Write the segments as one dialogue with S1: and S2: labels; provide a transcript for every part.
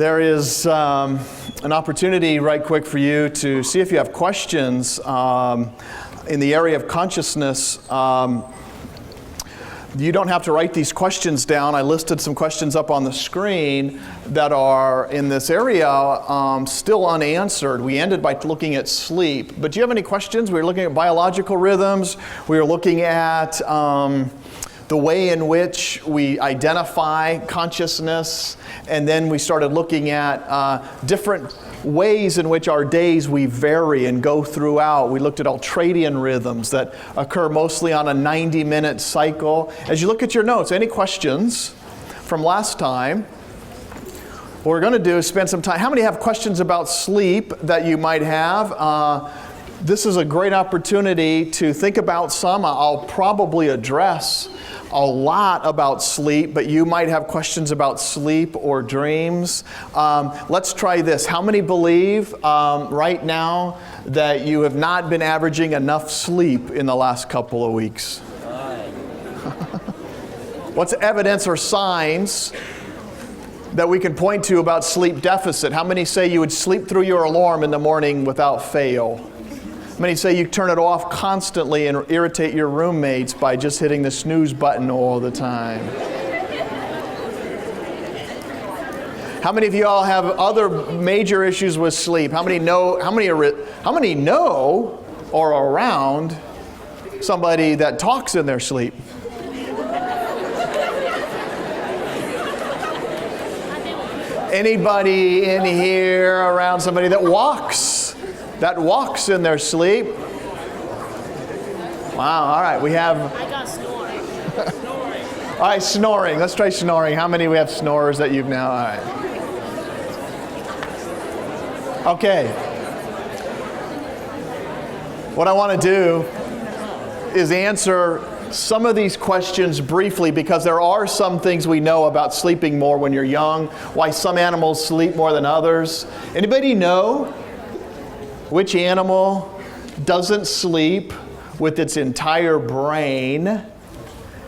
S1: There is an opportunity right quick for you to see if you have questions in the area of consciousness. You don't have to write these questions down. I listed some questions up on the screen that are in this area still unanswered. We ended by looking at sleep. But do you have any questions? We were looking at biological rhythms. We were looking at the way in which we identify consciousness. And then we started looking at different ways in which our days we vary and go throughout. We looked at ultradian rhythms that occur mostly on a 90-minute cycle. As you look at your notes, any questions from last time? What we're going to do is spend some time. How many have questions about sleep that you might have? This is a great opportunity to think about some. I'll probably address a lot about sleep, but you might have questions about sleep or dreams. Let's try this. How many believe right now that you have not been averaging enough sleep in the last couple of weeks? What's evidence or signs that we can point to about sleep deficit? How many say you would sleep through your alarm in the morning without fail? Many say you turn it off constantly and irritate your roommates by just hitting the snooze button all the time. How many of you all have other major issues with sleep? How many know? How many know or are around somebody that talks in their sleep? Anybody in here around somebody that walks? That walks in their sleep. Wow, all right, we have...
S2: I got snoring.
S1: All right, snoring. Let's try snoring. How many we have snorers that you've now... All right. Okay. What I want to do is answer some of these questions briefly because there are some things we know about sleeping more when you're young, why some animals sleep more than others. Anybody know which animal doesn't sleep with its entire brain,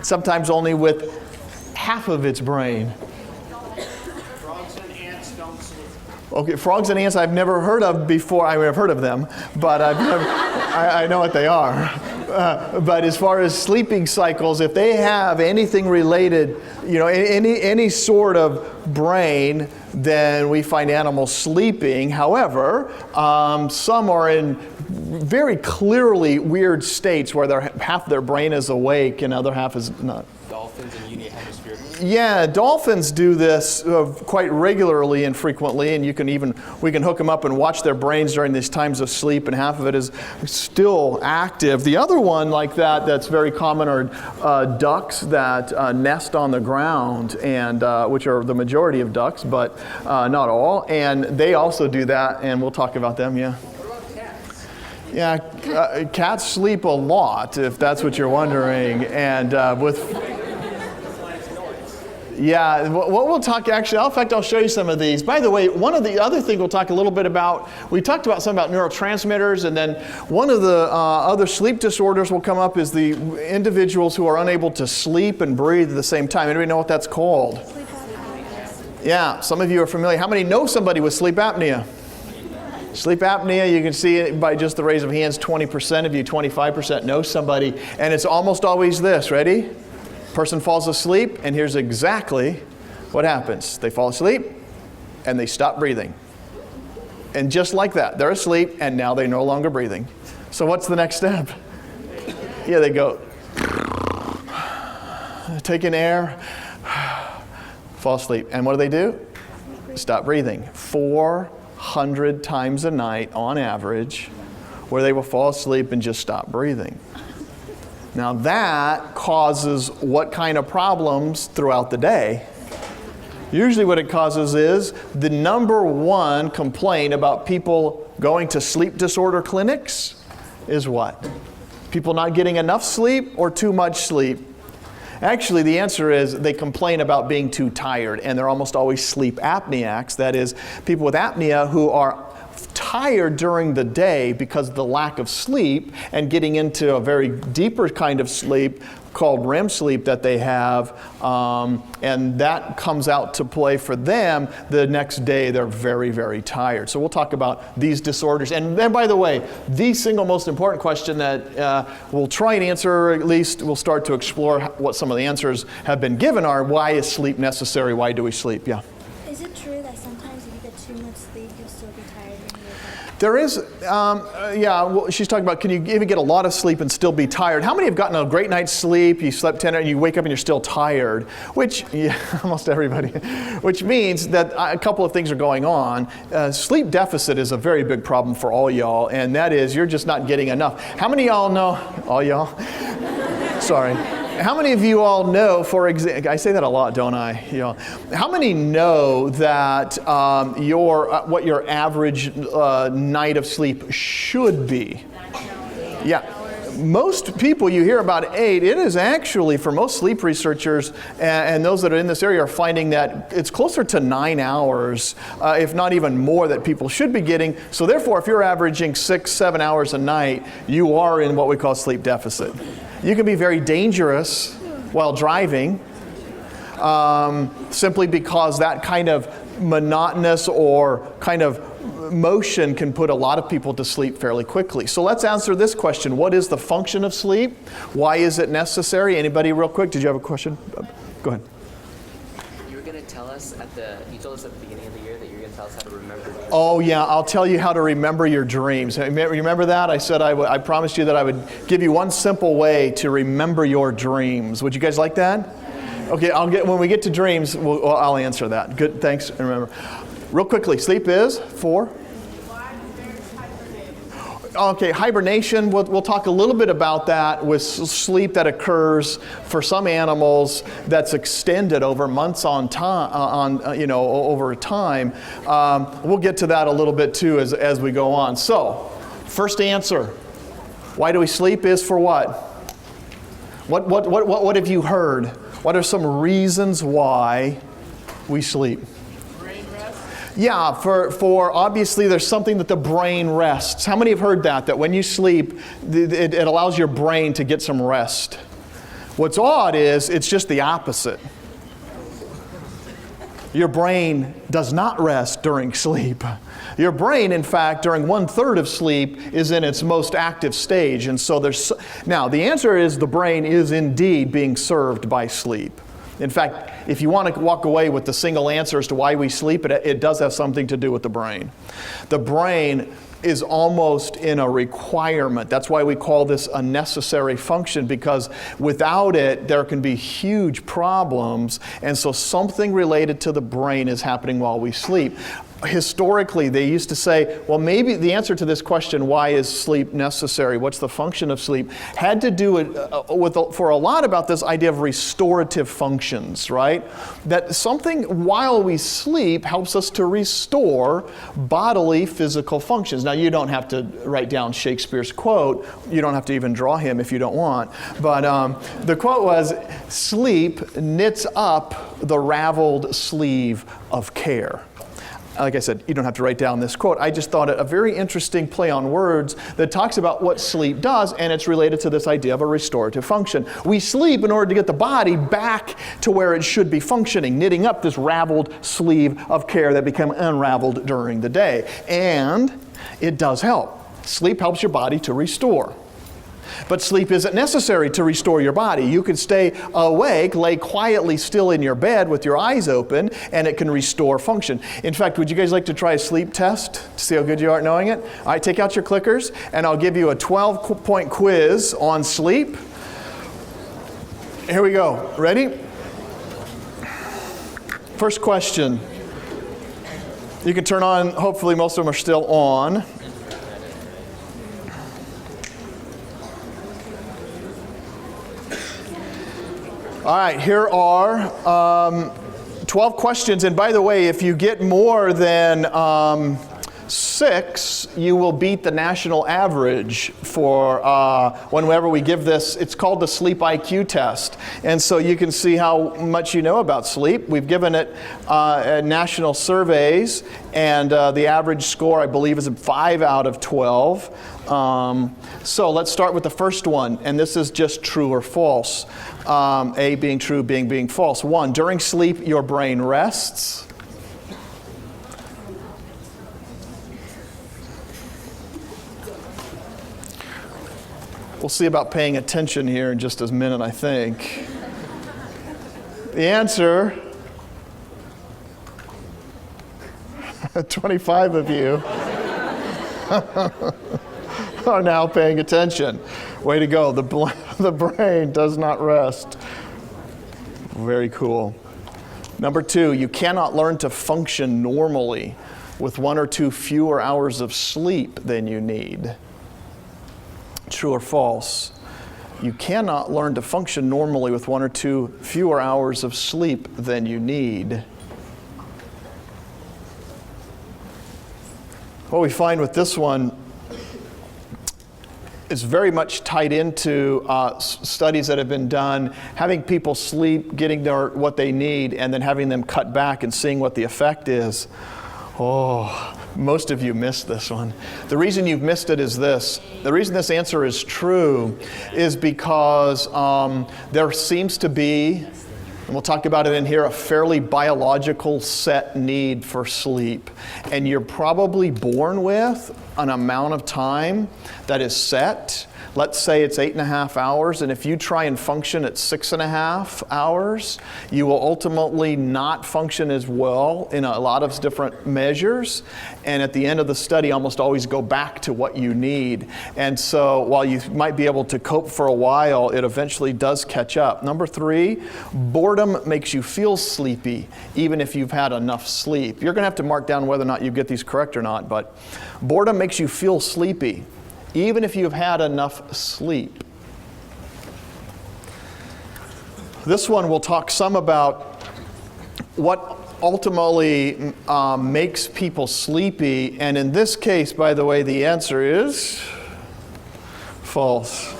S1: sometimes only with half of its brain?
S2: Frogs and ants don't sleep.
S1: Okay, frogs and ants I've never heard of before. I mean, I've heard of them, but I know what they are. But as far as sleeping cycles, if they have anything related, any sort of brain, then we find animals sleeping. However, some are in very clearly weird states where half their brain is awake and other half is not.
S3: Dolphins and unihemisphere.
S1: Yeah, dolphins do this quite regularly and frequently, and we can hook them up and watch their brains during these times of sleep, and half of it is still active. The other one like that's very common are ducks that nest on the ground, and which are the majority of ducks, but not all, and they also do that, and we'll talk about them, yeah. Yeah, cats sleep a lot, if that's what you're wondering, and yeah, what we'll talk actually, in fact, I'll show you some of these. By the way, one of the other things we'll talk a little bit about, we talked about some about neurotransmitters, and then one of the other sleep disorders will come up is the individuals who are unable to sleep and breathe at the same time. Anybody know what that's called? Sleep apnea. Yeah, some of you are familiar. How many know somebody with sleep apnea? Sleep apnea, you can see it by just the raise of hands, 20% of you, 25% know somebody, and it's almost always this. Ready? Person falls asleep, and here's exactly what happens. They fall asleep, and they stop breathing. And just like that, they're asleep, and now they're no longer breathing. So what's the next step? Yeah, they go, take in air, fall asleep. And what do? Stop breathing. 400 times a night on average, where they will fall asleep and just stop breathing. Now that causes what kind of problems throughout the day? Usually what it causes is the number one complaint about people going to sleep disorder clinics is what? People not getting enough sleep or too much sleep? Actually, the answer is they complain about being too tired, and they're almost always sleep apneiacs. That is, people with apnea who are tired during the day because of the lack of sleep and getting into a very deeper kind of sleep called Rem sleep that they have, and that comes out to play for them. The next day they're very, very tired. So we'll talk about these disorders. And then, by the way, the single most important question that we'll try and answer, or at least we'll start to explore what some of the answers have been given are, why is sleep necessary? Why do we sleep? Yeah.
S4: Is it true that sometimes if you get too much sleep, you'll still be tired when you wake up?
S1: There is, well, she's talking about, can you even get a lot of sleep and still be tired? How many have gotten a great night's sleep, you slept 10 hours, and you wake up and you're still tired? Which, yeah, almost everybody. Which means that a couple of things are going on. Sleep deficit is a very big problem for all y'all, and that is you're just not getting enough. How many of y'all know, all y'all? Sorry. How many of you all know, for example, I say that a lot, don't I? You know, how many know that what your average night of sleep should be? Yeah. Most people, you hear about 8, it is actually, for most sleep researchers and those that are in this area are finding that it's closer to 9 hours, if not even more, that people should be getting. So therefore, if you're averaging 6, 7 hours a night, you are in what we call sleep deficit. You can be very dangerous while driving, simply because that kind of monotonous or kind of motion can put a lot of people to sleep fairly quickly. So let's answer this question. What is the function of sleep? Why is it necessary? Anybody real quick? Did you have a question? Go ahead.
S3: You were going to tell us you told us at the beginning of the year that you were going to tell us how to remember.
S1: Oh yeah, I'll tell you how to remember your dreams. Remember that? I said I promised you that I would give you one simple way to remember your dreams. Would you guys like that? Okay, when we get to dreams, I'll answer that. Good, thanks. And remember, real quickly, sleep is for? Okay, hibernation, we'll talk a little bit about that with sleep that occurs for some animals that's extended over months on time, over time. We'll get to that a little bit too as we go on. So, first answer, why do we sleep is for what? What have you heard? What are some reasons why we sleep? Yeah, for obviously there's something that the brain rests. How many have heard that when you sleep, it allows your brain to get some rest? What's odd is it's just the opposite. Your brain does not rest during sleep. Your brain, in fact, during 1/3 of sleep is in its most active stage. And so now the answer is the brain is indeed being served by sleep. In fact, if you want to walk away with the single answer as to why we sleep, it does have something to do with the brain. The brain is almost in a requirement. That's why we call this a necessary function, because without it, there can be huge problems. And so something related to the brain is happening while we sleep. Historically, they used to say, well, maybe the answer to this question, why is sleep necessary? What's the function of sleep? Had to do for a lot about this idea of restorative functions, right? That something while we sleep helps us to restore bodily physical functions. Now, you don't have to write down Shakespeare's quote. You don't have to even draw him if you don't want. But the quote was, sleep knits up the raveled sleeve of care. Like I said, you don't have to write down this quote. I just thought it a very interesting play on words that talks about what sleep does, and it's related to this idea of a restorative function. We sleep in order to get the body back to where it should be functioning, knitting up this raveled sleeve of care that became unraveled during the day. And it does help. Sleep helps your body to restore. But sleep isn't necessary to restore your body. You can stay awake, lay quietly still in your bed with your eyes open, and it can restore function. In fact, would you guys like to try a sleep test to see how good you are at knowing it? All right, take out your clickers, and I'll give you a 12-point quiz on sleep. Here we go. Ready? First question. You can turn on, hopefully most of them are still on. All right, here are 12 questions. And by the way, if you get more than 6, you will beat the national average for whenever we give this. It's called the Sleep IQ test. And so you can see how much you know about sleep. We've given it national surveys, and the average score, I believe, is a 5 out of 12. So let's start with the first one, and this is just true or false. A being true, B being false. 1, during sleep, your brain rests. We'll see about paying attention here in just a minute, I think. The answer, 25 of you are now paying attention. Way to go. The brain does not rest. Very cool. Number 2, you cannot learn to function normally with 1 or 2 fewer hours of sleep than you need. True or false? You cannot learn to function normally with 1 or 2 fewer hours of sleep than you need. What we find with this one is very much tied into studies that have been done, having people sleep, getting what they need, and then having them cut back and seeing what the effect is. Oh, most of you missed this one. The reason you've missed it is this. The reason this answer is true is because there seems to be, and we'll talk about it in here, a fairly biological set need for sleep. And you're probably born with an amount of time that is set. Let's say it's 8.5 hours, and if you try and function at 6.5 hours, you will ultimately not function as well in a lot of different measures. And at the end of the study, almost always go back to what you need. And so while you might be able to cope for a while, it eventually does catch up. Number 3, boredom makes you feel sleepy, even if you've had enough sleep. You're going to have to mark down whether or not you get these correct or not, but boredom makes you feel sleepy, even if you've had enough sleep. This one will talk some about what ultimately makes people sleepy, and in this case, by the way, the answer is false.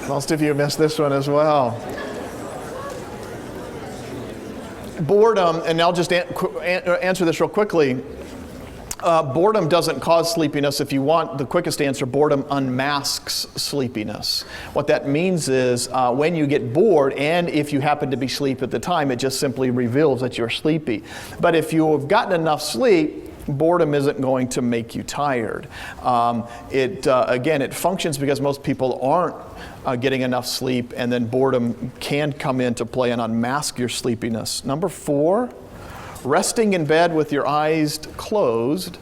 S1: Most of you missed this one as well. Boredom, and I'll just answer this real quickly. Boredom doesn't cause sleepiness. If you want the quickest answer, boredom unmasks sleepiness. What that means is when you get bored, and if you happen to be asleep at the time, it just simply reveals that you're sleepy. But if you have gotten enough sleep, boredom isn't going to make you tired. Again, it functions because most people aren't getting enough sleep, and then boredom can come into play and unmask your sleepiness. Number 4, resting in bed with your eyes closed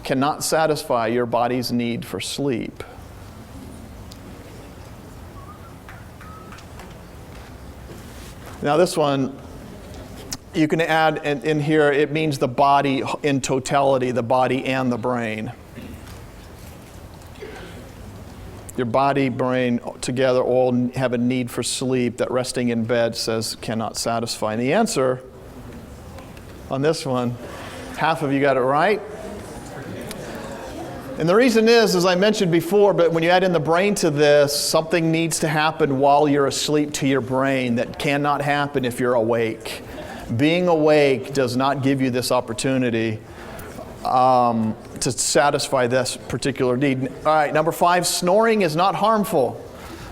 S1: cannot satisfy your body's need for sleep. Now this one, you can add in here, it means the body in totality, the body and the brain. Your body, brain together all have a need for sleep that resting in bed says cannot satisfy. And the answer on this one, half of you got it right. And the reason is, as I mentioned before, but when you add in the brain to this, something needs to happen while you're asleep to your brain that cannot happen if you're awake. Being awake does not give you this opportunity to satisfy this particular need. All right, number 5, snoring is not harmful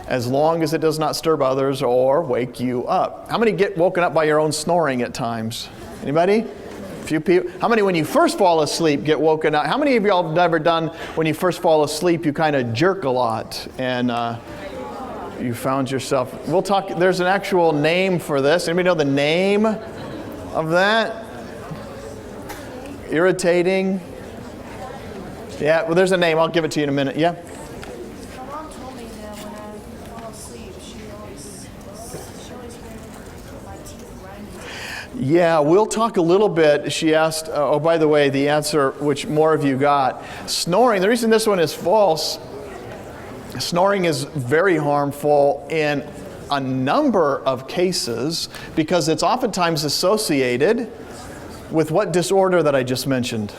S1: as long as it does not disturb others or wake you up. How many get woken up by your own snoring at times? Anybody? A few people. How many, when you first fall asleep, get woken up? How many of y'all have ever done, when you first fall asleep, you kind of jerk a lot and you found yourself, we'll talk, there's an actual name for this. Anybody know the name of that? Irritating. Yeah, well, there's a name. I'll give it to you in a minute. Yeah?
S5: My mom told me that when I fall asleep, she always my teeth grinding.
S1: Yeah, we'll talk a little bit. She asked, oh, by the way, the answer, which more of you got. Snoring, the reason this one is false, snoring is very harmful in a number of cases because it's oftentimes associated With what disorder that I just mentioned?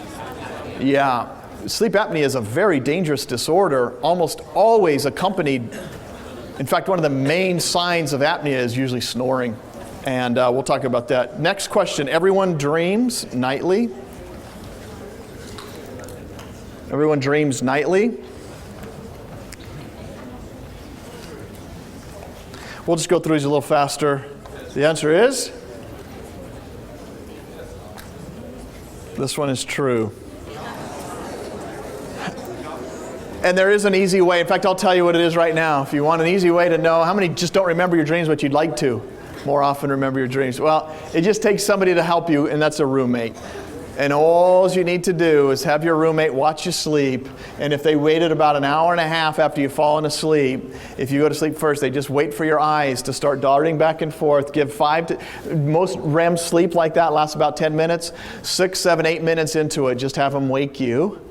S1: Yeah. Sleep apnea is a very dangerous disorder, almost always accompanied. In fact, one of the main signs of apnea is usually snoring. And we'll talk about that. Next question. Everyone dreams nightly? Everyone dreams nightly? We'll just go through these a little faster. The answer is? This one is true. And there is an easy way. In fact, I'll tell you what it is right now. If you want an easy way to know how many just don't remember your dreams, but you'd like to more often remember your dreams. Well, it just takes somebody to help you, and that's a roommate. And all you need to do is have your roommate watch you sleep. And if they waited about an hour and a half after you've fallen asleep, if you go to sleep first, they just wait for your eyes to start darting back and forth. Most REM sleep like that lasts about 10 minutes. 6, 7, 8 minutes into it, just have them wake you.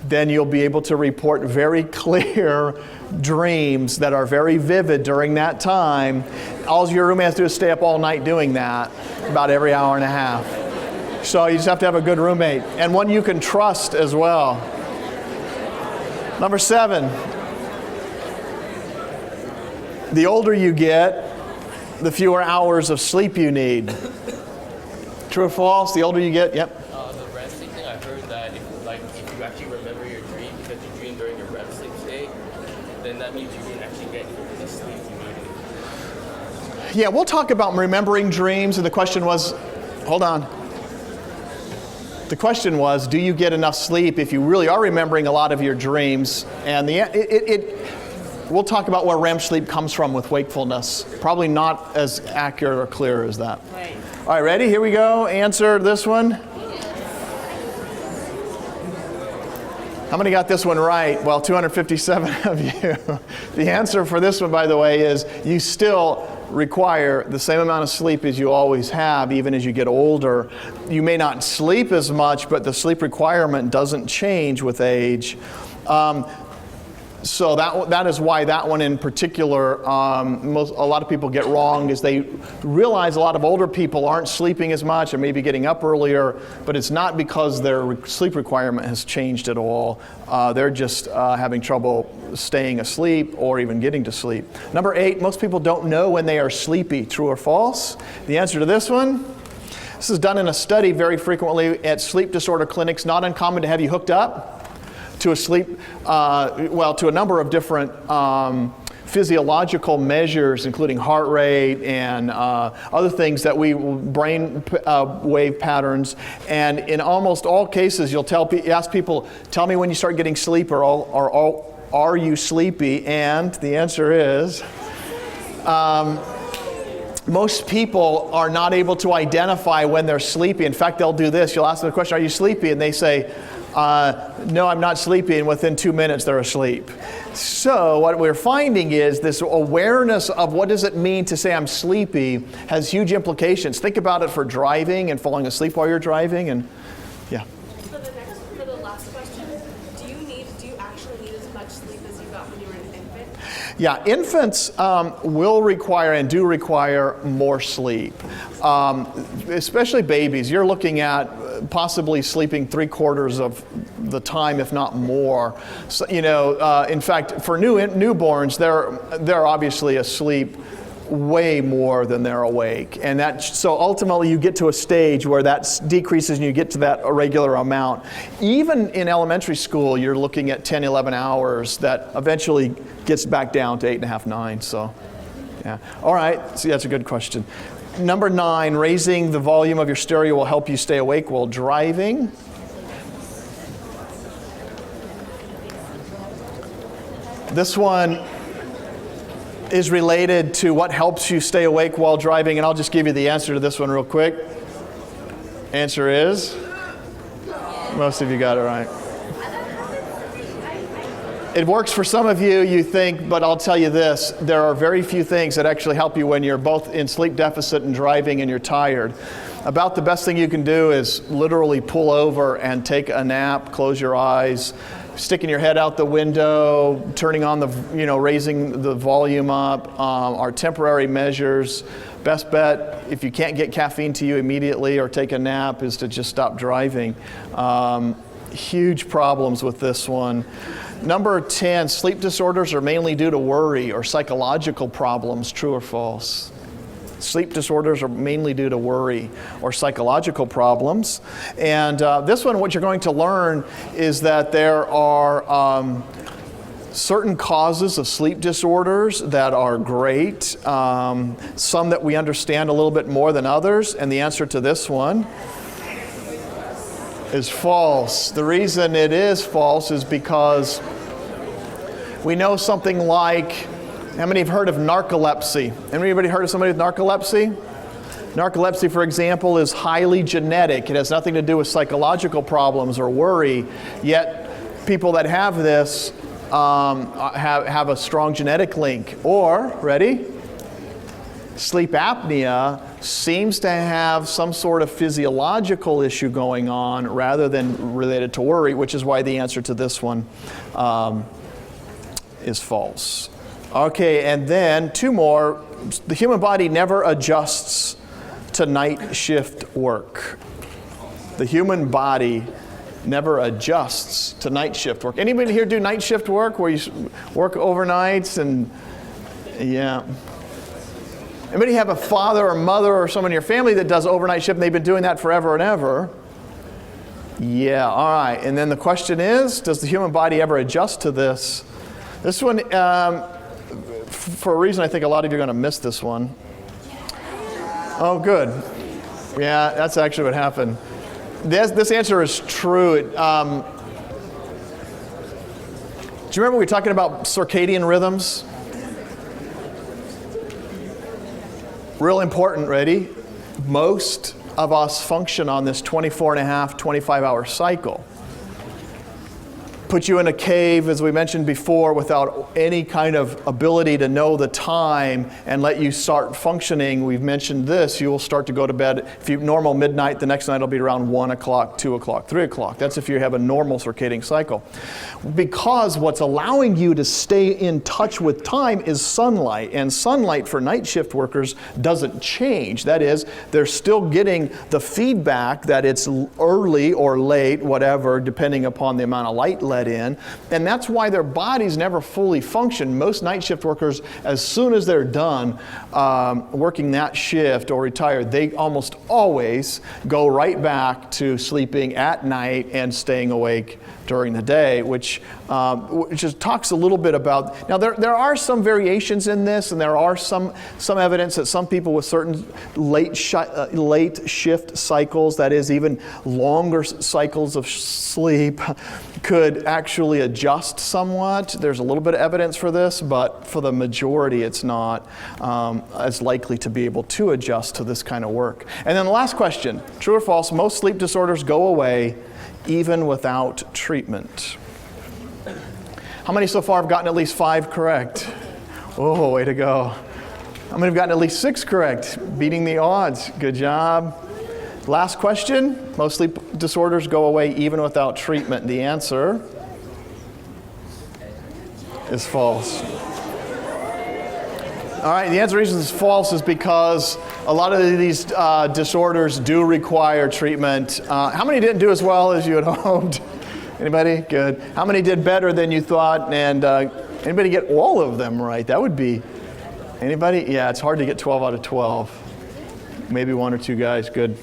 S1: Then you'll be able to report very clear dreams that are very vivid during that time. All your roommate has to do is stay up all night doing that, about every hour and a half. So you just have to have a good roommate, and one you can trust as well. Number 7, the older you get, the fewer hours of sleep you need. True or false? The older you get? Yep.
S6: The REM sleep thing, I heard that if you actually remember your dream because you dreamed during your REM sleep state, then that means you didn't actually get the sleep you needed.
S1: Yeah, we'll talk about remembering dreams, and the question was, hold on. The question was, do you get enough sleep if you really are remembering a lot of your dreams? And we'll talk about where REM sleep comes from with wakefulness. Probably not as accurate or clear as that.
S2: Right.
S1: All right, ready? Here we go. Answer this one. How many got this one right? Well, 257 of you. The answer for this one, by the way, is you still require the same amount of sleep as you always have, even as you get older. You may not sleep as much, but the sleep requirement doesn't change with age. So that is why that one in particular, a lot of people get wrong, is they realize a lot of older people aren't sleeping as much or maybe getting up earlier, but it's not because their sleep requirement has changed at all. They're just having trouble staying asleep or even getting to sleep. Number 8, most people don't know when they are sleepy. True or false? The answer to this one? This is done in a study very frequently at sleep disorder clinics. Not uncommon to have you hooked up to to a number of different physiological measures, including heart rate and other things that brain wave patterns. And in almost all cases, you'll ask people, tell me when you start getting sleep, or are you sleepy? And the answer is, most people are not able to identify when they're sleepy. In fact, they'll do this. You'll ask them a question, are you sleepy? And they say, no, I'm not sleepy, and within 2 minutes they're asleep. So what we're finding is this awareness of what does it mean to say I'm sleepy has huge implications. Think about it for driving and falling asleep while you're driving, and yeah.
S5: For the last question, do you actually need as much sleep as you got when you were an infant?
S1: Yeah, infants will require and do require more sleep, especially babies. You're looking at possibly sleeping 3/4 of the time, if not more. So, in fact, for newborns, they're obviously asleep way more than they're awake, and so ultimately you get to a stage where that decreases and you get to that irregular amount. Even in elementary school, you're looking at 10, 11 hours that eventually gets back down to 8.5, 9. So, yeah. All right. So that's a good question. Number 9, raising the volume of your stereo will help you stay awake while driving. This one is related to what helps you stay awake while driving, and I'll just give you the answer to this one real quick. Answer is? Most of you got it right. It works for some of you, you think, but I'll tell you this, there are very few things that actually help you when you're both in sleep deficit and driving and you're tired. About the best thing you can do is literally pull over and take a nap, close your eyes, sticking your head out the window, turning on the, raising the volume up, are temporary measures. Best bet, if you can't get caffeine to you immediately or take a nap, is to just stop driving. Huge problems with this one. Number 10, sleep disorders are mainly due to worry or psychological problems. True or false? Sleep disorders are mainly due to worry or psychological problems. And this one, what you're going to learn is that there are certain causes of sleep disorders that are great, some that we understand a little bit more than others, and the answer to this one is false. The reason it is false is because we know something like, how many have heard of narcolepsy? Anybody heard of somebody with narcolepsy? Narcolepsy, for example, is highly genetic. It has nothing to do with psychological problems or worry, yet people that have this have a strong genetic link. Or, ready? Sleep apnea seems to have some sort of physiological issue going on rather than related to worry, which is why the answer to this one is false. Okay, and then two more. The human body never adjusts to night shift work. The human body never adjusts to night shift work. Anybody here do night shift work where you work overnights and, yeah. Anybody have a father or mother or someone in your family that does overnight shift and they've been doing that forever and ever? Yeah, all right. And then the question is, does the human body ever adjust to this? This one, for a reason I think a lot of you are going to miss this one. Oh, good. Yeah, that's actually what happened. This answer is true. Do you remember we were talking about circadian rhythms? Real important, ready? Most of us function on this 24-and-a-half, 25-hour cycle. Put you in a cave, as we mentioned before, without any kind of ability to know the time and let you start functioning. We've mentioned this. You will start to go to bed. If you normal midnight, the next night will be around 1 o'clock, 2 o'clock, 3 o'clock. That's if you have a normal circadian cycle. Because what's allowing you to stay in touch with time is sunlight. And sunlight for night shift workers doesn't change. That is, they're still getting the feedback that it's early or late, whatever, depending upon the amount of light let in, and that's why their bodies never fully function. Most night shift workers, as soon as they're done working that shift or retired, they almost always go right back to sleeping at night and staying awake during the day, which just talks a little bit about. Now there are some variations in this, and there are some evidence that some people with certain late shift cycles, that is even longer cycles of sleep, could actually adjust somewhat. There's a little bit of evidence for this, but for the majority it's not as likely to be able to adjust to this kind of work. And then the last question, true or false, most sleep disorders go away even without treatment. How many so far have gotten at least 5 correct? Oh, way to go. How many have gotten at least 6 correct? Beating the odds. Good job. Last question. Most sleep disorders go away even without treatment. The answer is false. All right, the answer reason it's false is because a lot of these disorders do require treatment. How many didn't do as well as you had hoped? Anybody? Good. How many did better than you thought? And anybody get all of them right? That would be, anybody? Yeah, it's hard to get 12 out of 12. Maybe 1 or 2 guys. Good.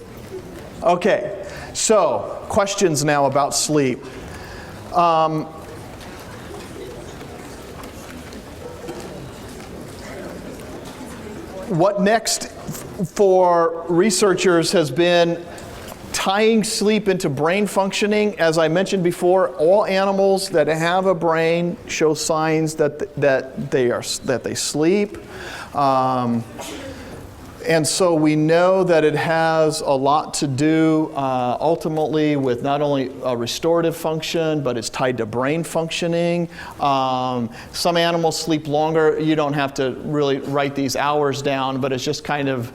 S1: Okay, so questions now about sleep. What next for researchers has been tying sleep into brain functioning. As I mentioned before, all animals that have a brain show signs that they sleep. And so we know that it has a lot to do ultimately with not only a restorative function, but it's tied to brain functioning. Some animals sleep longer. You don't have to really write these hours down, but it's just kind of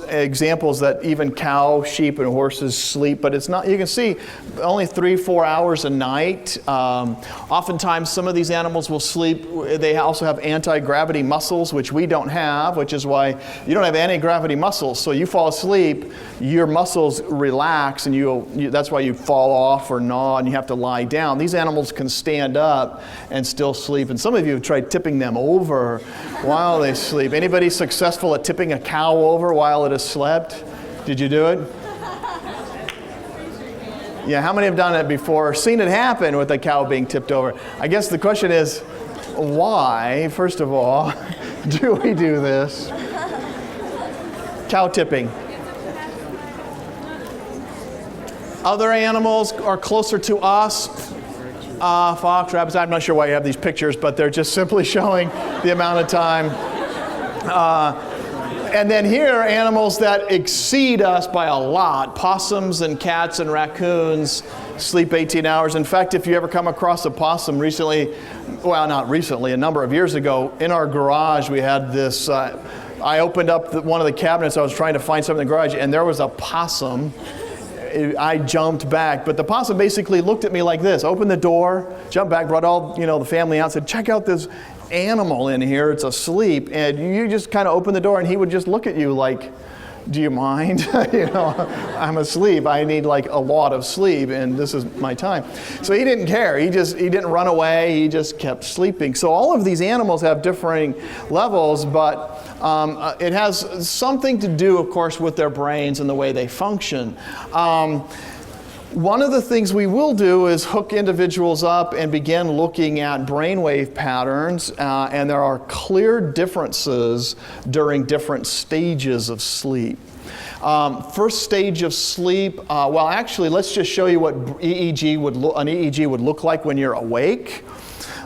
S1: examples that even cow, sheep, and horses sleep. But it's not, you can see only 3-4 hours a night. Oftentimes some of these animals will sleep, they also have anti-gravity muscles, which we don't have, which is why you don't have anti-gravity muscles. So you fall asleep, your muscles relax, and that's why you fall off or gnaw and you have to lie down. These animals can stand up and still sleep. And some of you have tried tipping them over while they sleep. Anybody successful at tipping a cow over while it has slept? Did you do it? Yeah, how many have done it before? Seen it happen with a cow being tipped over? I guess the question is, why, first of all, do we do this? Cow tipping. Other animals are closer to us. Fox, rabbits, I'm not sure why you have these pictures, but they're just simply showing the amount of time. And then here are animals that exceed us by a lot. Possums and cats and raccoons sleep 18 hours. In fact, if you ever come across a possum recently, well, not recently, a number of years ago, in our garage we had this, I opened up one of the cabinets, I was trying to find something in the garage, and there was a possum. I jumped back, but the possum basically looked at me like this, opened the door, jumped back, brought all the family out, said, check out this animal in here, it's asleep. And you just kind of open the door and he would just look at you like, do you mind? I'm asleep. I need like a lot of sleep and this is my time. So he didn't care. He didn't run away. He just kept sleeping. So all of these animals have differing levels, but it has something to do, of course, with their brains and the way they function. One of the things we will do is hook individuals up and begin looking at brainwave patterns, and there are clear differences during different stages of sleep. First stage of sleep, well actually let's just show you what an EEG would look like when you're awake.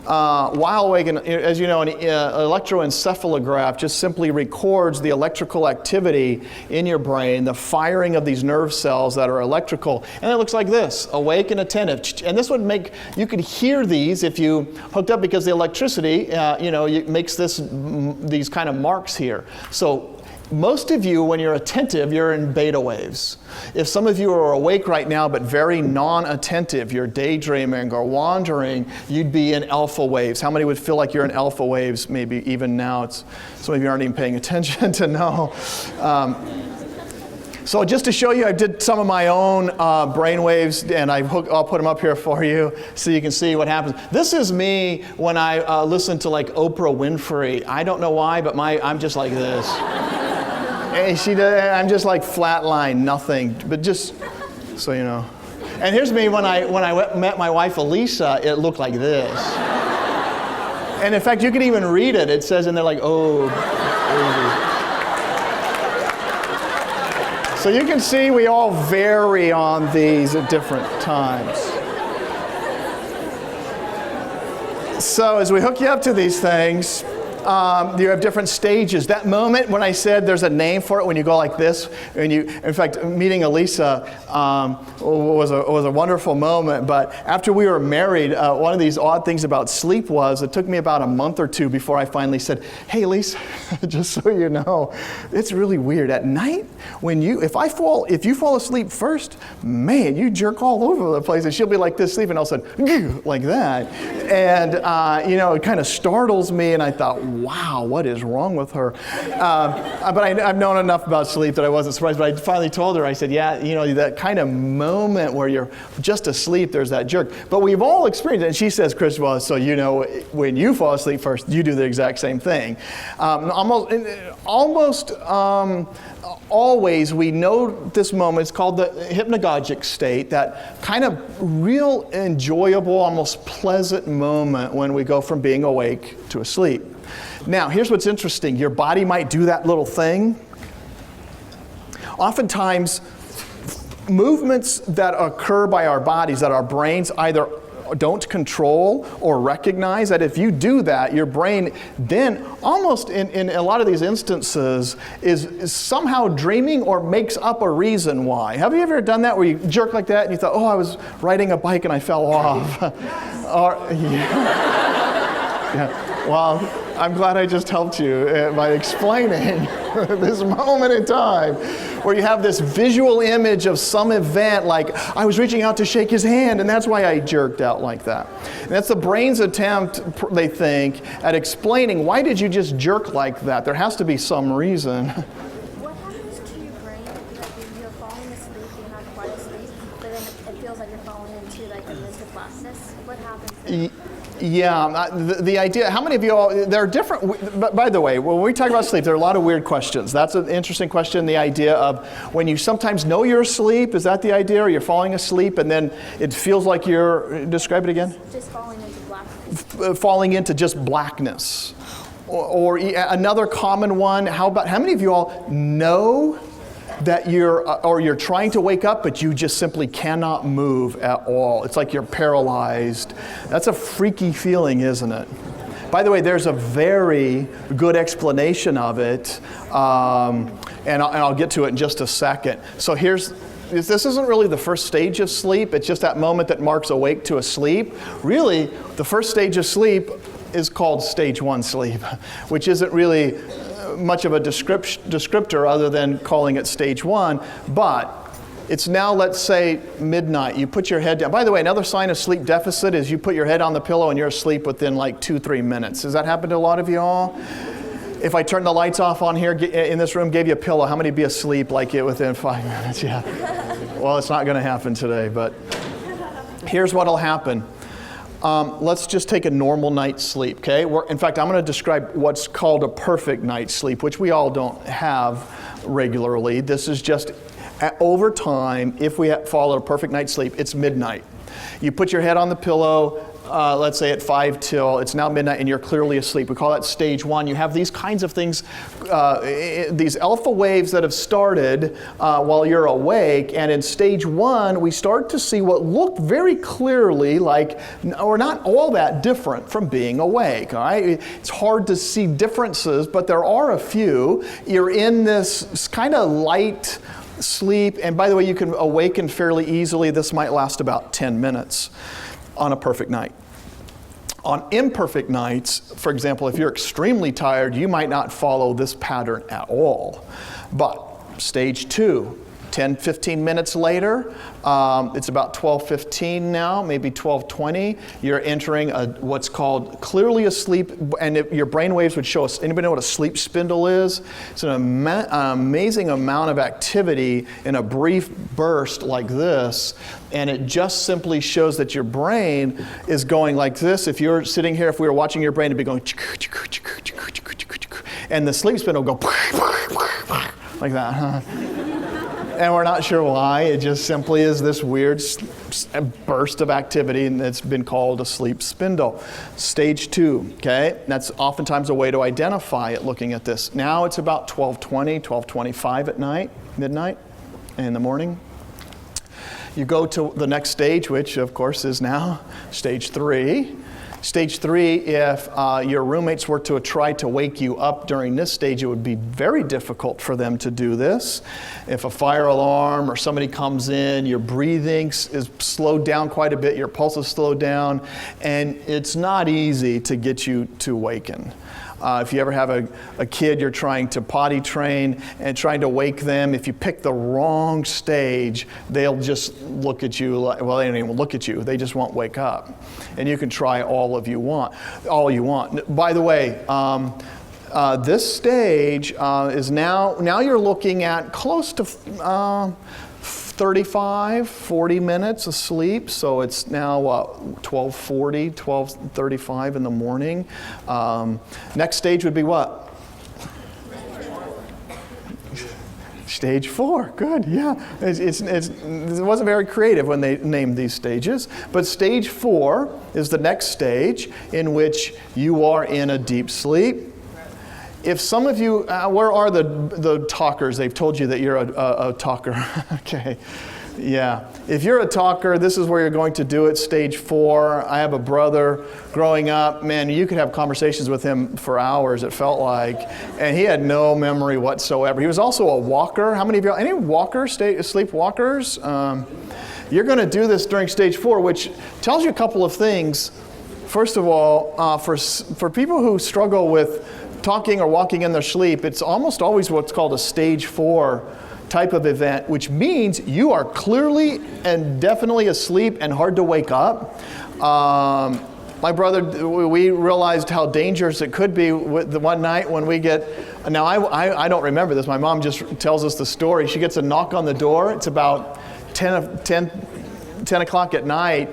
S1: While awake, and as you know, an electroencephalograph just simply records the electrical activity in your brain, the firing of these nerve cells that are electrical, and it looks like this, awake and attentive. And this would make, you could hear these if you hooked up because the electricity, makes these kind of marks here. So most of you, when you're attentive, you're in beta waves. If some of you are awake right now but very non-attentive, you're daydreaming or wandering, you'd be in alpha waves. How many would feel like you're in alpha waves maybe even now? Some of you aren't even paying attention to know. So just to show you, I did some of my own brain waves, and I'll put them up here for you so you can see what happens. This is me when I listen to like Oprah Winfrey. I don't know why, but I'm just like this. I'm just like flatline, nothing, but just so you know. And here's me when I met my wife Elisa, it looked like this. And in fact, you can even read it. It says in there like, oh. So you can see we all vary on these at different times. So as we hook you up to these things, you have different stages. That moment when I said there's a name for it, when you go like this, and in fact, meeting Elisa was a wonderful moment. But after we were married, one of these odd things about sleep was it took me about a month or two before I finally said, "Hey, Elisa, just so you know, it's really weird at night when if you fall asleep first, man, you jerk all over the place." And she'll be like this sleeping, and all of a sudden, like that, and it kind of startles me, and I thought, wow, what is wrong with her? But I've known enough about sleep that I wasn't surprised. But I finally told her, I said, yeah, that kind of moment where you're just asleep, there's that jerk. But we've all experienced it. And she says, Chris, well, so when you fall asleep first, you do the exact same thing. Almost always we know this moment. It's called the hypnagogic state, that kind of real enjoyable, almost pleasant moment when we go from being awake to asleep. Now, here's what's interesting. Your body might do that little thing. Oftentimes, movements that occur by our bodies, that our brains either don't control or recognize, that if you do that, your brain then almost in a lot of these instances is somehow dreaming or makes up a reason why. Have you ever done that where you jerk like that and you thought, oh, I was riding a bike and I fell off? Yeah. Well, I'm glad I just helped you by explaining this moment in time where you have this visual image of some event, like I was reaching out to shake his hand and that's why I jerked out like that. And that's the brain's attempt, they think, at explaining why did you just jerk like that? There has to be some reason.
S4: What happens to your brain if you're falling asleep, you're not quite asleep, but then it feels like you're falling into like a mist of blackness? What happens then?
S1: Yeah, the idea, how many of you all, there are different, by the way, when we talk about sleep, there are a lot of weird questions. That's an interesting question, the idea of when you sometimes know you're asleep, is that the idea, or you're falling asleep and then it feels like you're, describe it again?
S4: Just falling into blackness.
S1: Falling into just blackness. Or another common one, how many of you all know that you're trying to wake up, but you just simply cannot move at all? It's like you're paralyzed. That's a freaky feeling, isn't it? By the way, there's a very good explanation of it, and I'll get to it in just a second. So this isn't really the first stage of sleep. It's just that moment that marks awake to a sleep. Really, the first stage of sleep is called stage 1 sleep, which isn't really much of a descriptor other than calling it stage 1, but it's now, let's say, midnight. You put your head down. By the way, another sign of sleep deficit is you put your head on the pillow and you're asleep within like 2-3 minutes. Does that happen to a lot of you all? If I turn the lights off on here in this room, gave you a pillow, how many would be asleep like it within 5 minutes? Yeah. Well, it's not going to happen today, but here's what'll happen. Let's just take a normal night's sleep, okay? In fact, I'm going to describe what's called a perfect night's sleep, which we all don't have regularly. This is just over time, if we follow a perfect night's sleep, it's midnight. You put your head on the pillow, let's say at 5 till, it's now midnight and you're clearly asleep. We call that stage 1. You have these kinds of things, these alpha waves that have started while you're awake, and in stage 1 we start to see what look very clearly like, or not all that different from being awake, all right? It's hard to see differences, but there are a few. You're in this kind of light sleep, and by the way, you can awaken fairly easily. This might last about 10 minutes on a perfect night. On imperfect nights, for example, if you're extremely tired, you might not follow this pattern at all. But stage 2, 10-15 minutes later, it's about 12:15 now, maybe 12:20. You're entering what's called clearly asleep, and your brain waves would show us. Anybody know what a sleep spindle is? It's an amazing amount of activity in a brief burst like this, and it just simply shows that your brain is going like this. If you're sitting here, if we were watching your brain, it'd be going, and the sleep spindle will go like that. And we're not sure why. It just simply is this weird burst of activity, and it's been called a sleep spindle. Stage 2, okay? That's oftentimes a way to identify it looking at this. Now it's about 12:20, 12:25 at night, midnight, in the morning. You go to the next stage, which of course is now stage 3. Stage 3, if your roommates were to try to wake you up during this stage, it would be very difficult for them to do this. If a fire alarm or somebody comes in, your breathing is slowed down quite a bit, your pulse is slowed down, and it's not easy to get you to awaken. If you ever have a kid you're trying to potty train and trying to wake them, if you pick the wrong stage, they'll just look at you like, well, they don't even look at you. They just won't wake up. And you can try all you want. By the way, this stage is now you're looking at close to 35, 40 minutes of sleep. So it's now 12:40, 12:35 in the morning. Next stage would be what? Stage 4, good, yeah. It wasn't very creative when they named these stages, but stage 4 is the next stage in which you are in a deep sleep. If some of you, where are the talkers? They've told you that you're a talker. Okay. Yeah. If you're a talker, this is where you're going to do it, stage 4. I have a brother growing up. Man, you could have conversations with him for hours, it felt like. And he had no memory whatsoever. He was also a walker. How many of you, any walkers, sleep walkers? You're going to do this during stage 4, which tells you a couple of things. First of all, for people who struggle with talking or walking in their sleep, it's almost always what's called a stage 4 type of event, which means you are clearly and definitely asleep and hard to wake up. My brother, we realized how dangerous it could be with the one night when we get, now I don't remember this, my mom just tells us the story. She gets a knock on the door, it's about 10 o'clock at night,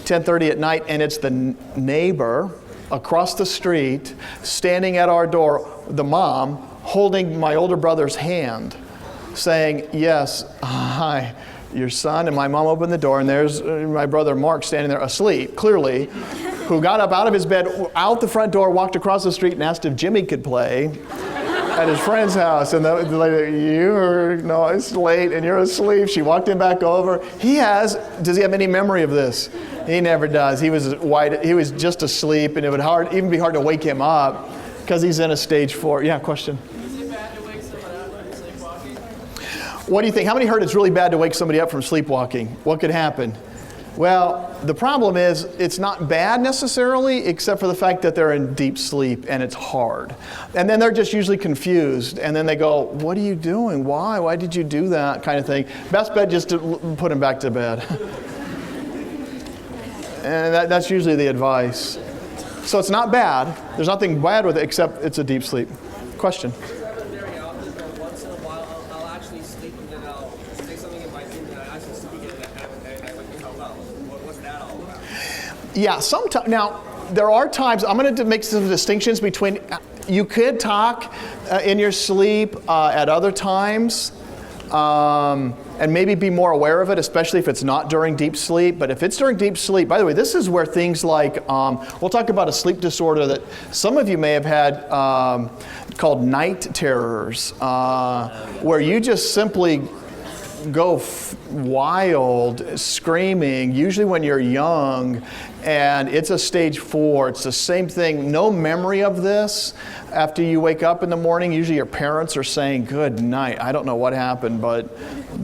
S1: 10:30 at night, and it's the neighbor across the street standing at our door, the mom, holding my older brother's hand, saying, yes, hi, your son. And my mom opened the door, and there's my brother Mark standing there asleep, clearly, who got up out of his bed, out the front door, walked across the street, and asked if Jimmy could play at his friend's house. And the lady, no, it's late, and you're asleep. She walked him back over. Does he have any memory of this? He never does. He was just asleep, and it would even be hard to wake him up because he's in a stage 4. Yeah, question? What do you think? How many heard it's really bad to wake somebody up from sleepwalking? What could happen? Well, the problem is it's not bad necessarily, except for the fact that they're in deep sleep and it's hard. And then they're just usually confused. And then they go, what are you doing? Why? Why did you do that? Kind of thing. Best bet just to put them back to bed. And that's usually the advice. So it's not bad. There's nothing bad with it, except it's a deep sleep. Question? Yeah, sometimes. Now, there are times, I'm going to make some distinctions between, you could talk in your sleep at other times, and maybe be more aware of it, especially if it's not during deep sleep. But if it's during deep sleep, by the way, this is where things like, we'll talk about a sleep disorder that some of you may have had called night terrors, where you just simply go wild, screaming, usually when you're young, and it's a stage 4. It's the same thing, no memory of this. After you wake up in the morning, usually your parents are saying, good night. I don't know what happened, but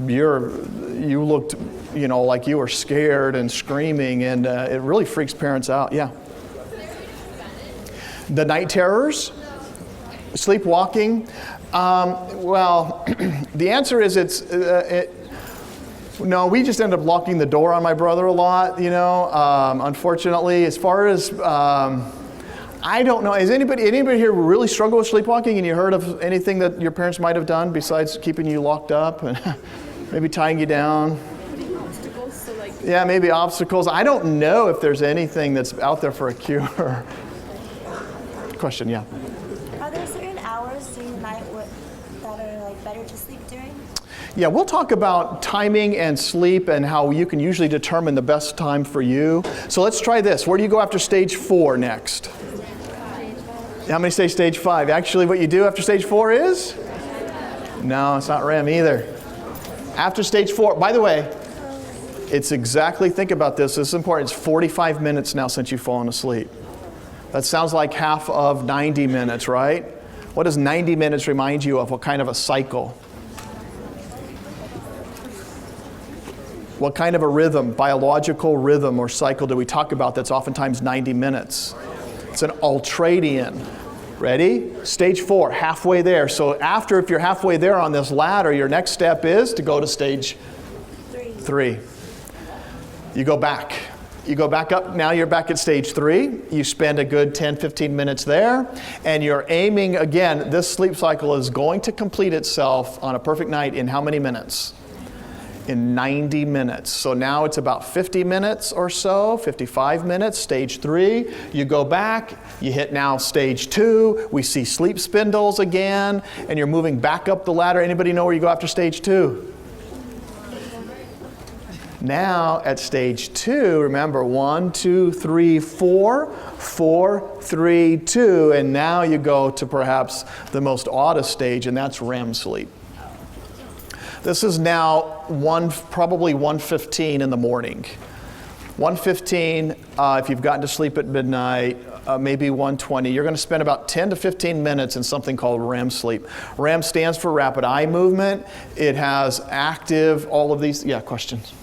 S1: you looked, like you were scared and screaming, and it really freaks parents out. Yeah. The night terrors, sleepwalking. Well, the answer is no, we just end up locking the door on my brother a lot, unfortunately. As far as, I don't know, has anybody here really struggled with sleepwalking, and you heard of anything that your parents might have done besides keeping you locked up and maybe tying you down?
S5: Obstacles, so like...
S1: Yeah, maybe obstacles. I don't know if there's anything that's out there for a cure. Question, yeah.
S4: Are there certain hours during the night that are better to sleep during?
S1: Yeah, we'll talk about timing and sleep and how you can usually determine the best time for you. So let's try this. Where do you go after stage 4 next? How many say stage 5? Actually, what you do after stage 4 is? No, it's not REM either. After stage 4, by the way, it's exactly, think about this, this is important, it's 45 minutes now since you've fallen asleep. That sounds like half of 90 minutes, right? What does 90 minutes remind you of? What kind of a cycle? What kind of a rhythm, biological rhythm or cycle do we talk about that's oftentimes 90 minutes? It's an ultradian. Ready? Stage 4, halfway there. So if you're halfway there on this ladder, your next step is to go to stage 3. You go back. You go back up, now you're back at stage 3. You spend a good 10, 15 minutes there, and you're aiming, again, this sleep cycle is going to complete itself on a perfect night in how many minutes? In 90 minutes. So now it's about 50 minutes or so, 55 minutes, stage 3. You go back, you hit now stage 2. We see sleep spindles again, and you're moving back up the ladder. Anybody know where you go after stage 2? Now at stage 2, remember 1, 2, 3, 4, 4, 3, 2, and now you go to perhaps the most oddest stage, and that's REM sleep. This is now probably 1:15 in the morning. 1:15, if you've gotten to sleep at midnight, maybe 1:20. You're going to spend about 10 to 15 minutes in something called REM sleep. REM stands for rapid eye movement. It has active, all of these. Yeah, questions?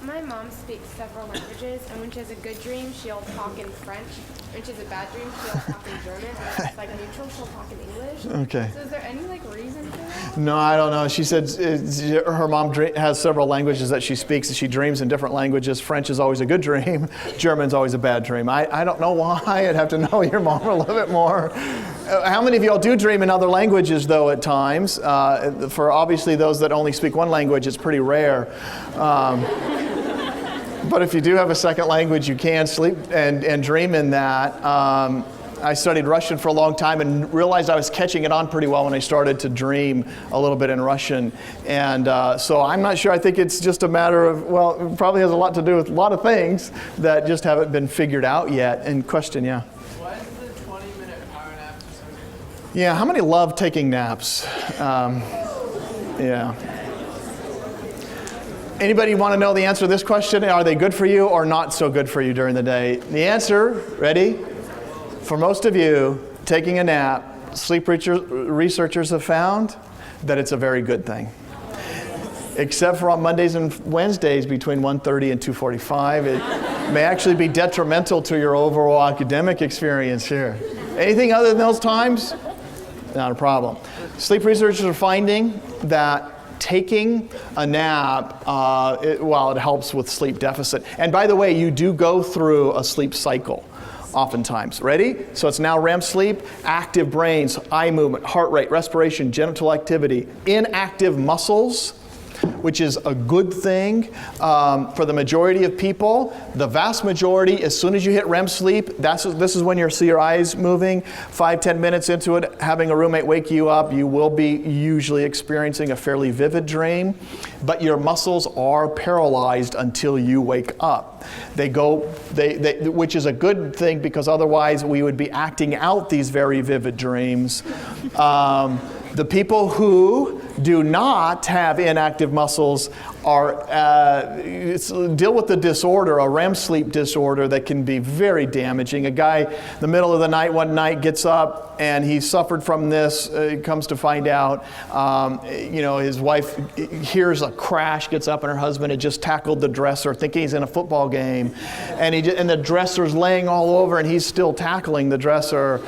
S7: My mom speaks several languages, and when she has a good dream, she'll talk in French. When she has a bad dream, she'll talk in German. And when it's like neutral, she'll talk in English.
S1: Okay.
S7: So is there any reason for that?
S1: No, I don't know. She said her mom has several languages that she speaks. She dreams in different languages. French is always a good dream. German's always a bad dream. I don't know why. I'd have to know your mom a little bit more. How many of y'all do dream in other languages, though, at times? For obviously those that only speak one language, it's pretty rare. But if you do have a second language, you can sleep and dream in that. I studied Russian for a long time and realized I was catching it on pretty well when I started to dream a little bit in Russian. And so I'm not sure. I think it's just a matter of, well, it probably has a lot to do with a lot of things that just haven't been figured out yet. And question, yeah?
S2: Why is the 20-minute power nap so good?
S1: Yeah, how many love taking naps? Yeah. Anybody want to know the answer to this question? Are they good for you or not so good for you during the day? The answer, ready? For most of you, taking a nap, sleep researchers have found that it's a very good thing. Except for on Mondays and Wednesdays between 1:30 and 2:45. It may actually be detrimental to your overall academic experience here. Anything other than those times? Not a problem. Sleep researchers are finding that taking a nap, while it helps with sleep deficit. And by the way, you do go through a sleep cycle oftentimes. Ready? So it's now REM sleep, active brains, eye movement, heart rate, respiration, genital activity, inactive muscles, which is a good thing for the majority of people. The vast majority, as soon as you hit REM sleep, this is when you see your eyes moving. 5-10 minutes into it, having a roommate wake you up, you will be usually experiencing a fairly vivid dream, but your muscles are paralyzed until you wake up. Which is a good thing because otherwise we would be acting out these very vivid dreams. The people who do not have inactive muscles deal with the disorder, a REM sleep disorder that can be very damaging. A guy in the middle of the night one night gets up and he suffered from this, comes to find out, his wife hears a crash, gets up, and her husband had just tackled the dresser thinking he's in a football game. And the dresser's laying all over and he's still tackling the dresser.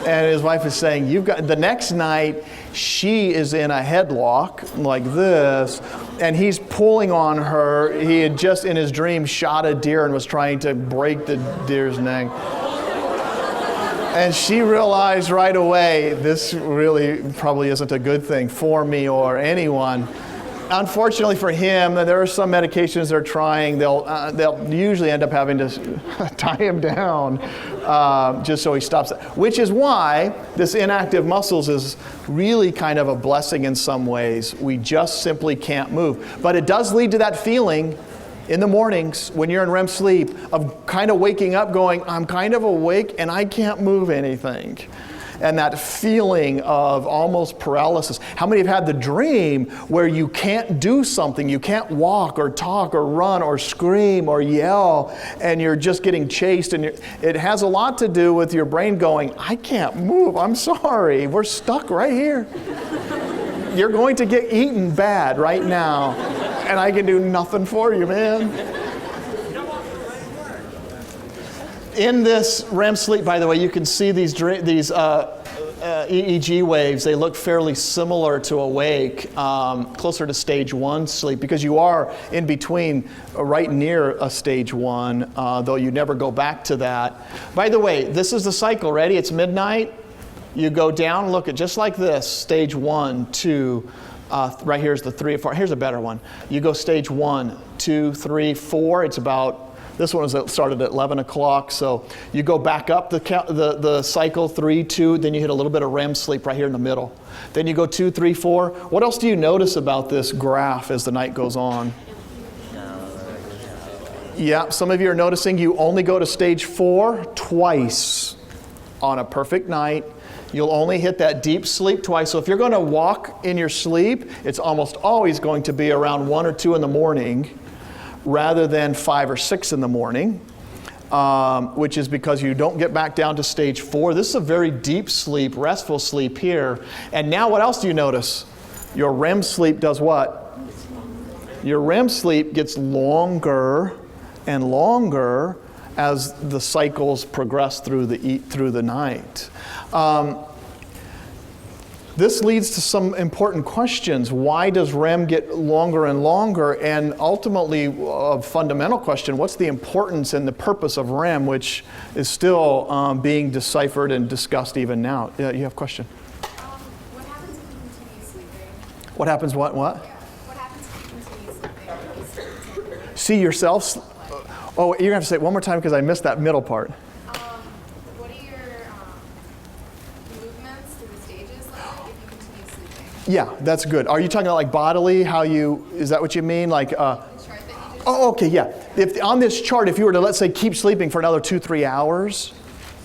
S1: And his wife is saying, the next night, she is in a headlock like this, and he's pulling on her. He had just in his dream shot a deer and was trying to break the deer's neck. And she realized right away, this really probably isn't a good thing for me or anyone. Unfortunately for him, there are some medications they're trying. They'll usually end up having to tie him down just so he stops it. Which is why this inactive muscles is really kind of a blessing in some ways. We just simply can't move. But it does lead to that feeling in the mornings when you're in REM sleep of kind of waking up going, I'm kind of awake and I can't move anything. And that feeling of almost paralysis. How many have had the dream where you can't do something, you can't walk or talk or run or scream or yell, and you're just getting chased, and it has a lot to do with your brain going, I can't move, I'm sorry, we're stuck right here. You're going to get eaten bad right now, and I can do nothing for you, man. In this REM sleep, by the way, you can see these EEG waves. They look fairly similar to awake, closer to stage 1 sleep, because you are in between, right near a stage 1, though you never go back to that. By the way, this is the cycle. Ready? It's midnight. You go down, look at just like this, stage 1, 2, right here's the 3 or 4. Here's a better one. You go stage 1, 2, 3, 4. It's about, this one started at 11 o'clock, so you go back up the cycle, 3, 2, then you hit a little bit of REM sleep right here in the middle. Then you go 2, 3, 4. What else do you notice about this graph as the night goes on? Yeah, some of you are noticing you only go to stage 4 twice on a perfect night. You'll only hit that deep sleep twice. So if you're going to walk in your sleep, it's almost always going to be around 1 or 2 in the morning rather than 5 or 6 in the morning, which is because you don't get back down to stage 4. This is a very deep sleep, restful sleep here. And now what else do you notice? Your REM sleep does what? Your REM sleep gets longer and longer as the cycles progress through the night. This leads to some important questions. Why does REM get longer and longer? And ultimately, a fundamental question, what's the importance and the purpose of REM, which is still being deciphered and discussed even now? Yeah, you have a question?
S7: What happens if you continue sleeping?
S1: What happens, what?
S7: Yeah. What happens if you continue sleeping?
S1: See yourself? Oh, you're going to have to say it one more time because I missed that middle part.
S7: What are your movements through the stages like if you continue sleeping?
S1: Yeah, that's good. Are you talking about like bodily, is that what you mean? Like,
S7: The chart that you just
S1: oh, okay, yeah. If on this chart, if you were to, let's say, keep sleeping for another 2-3 hours,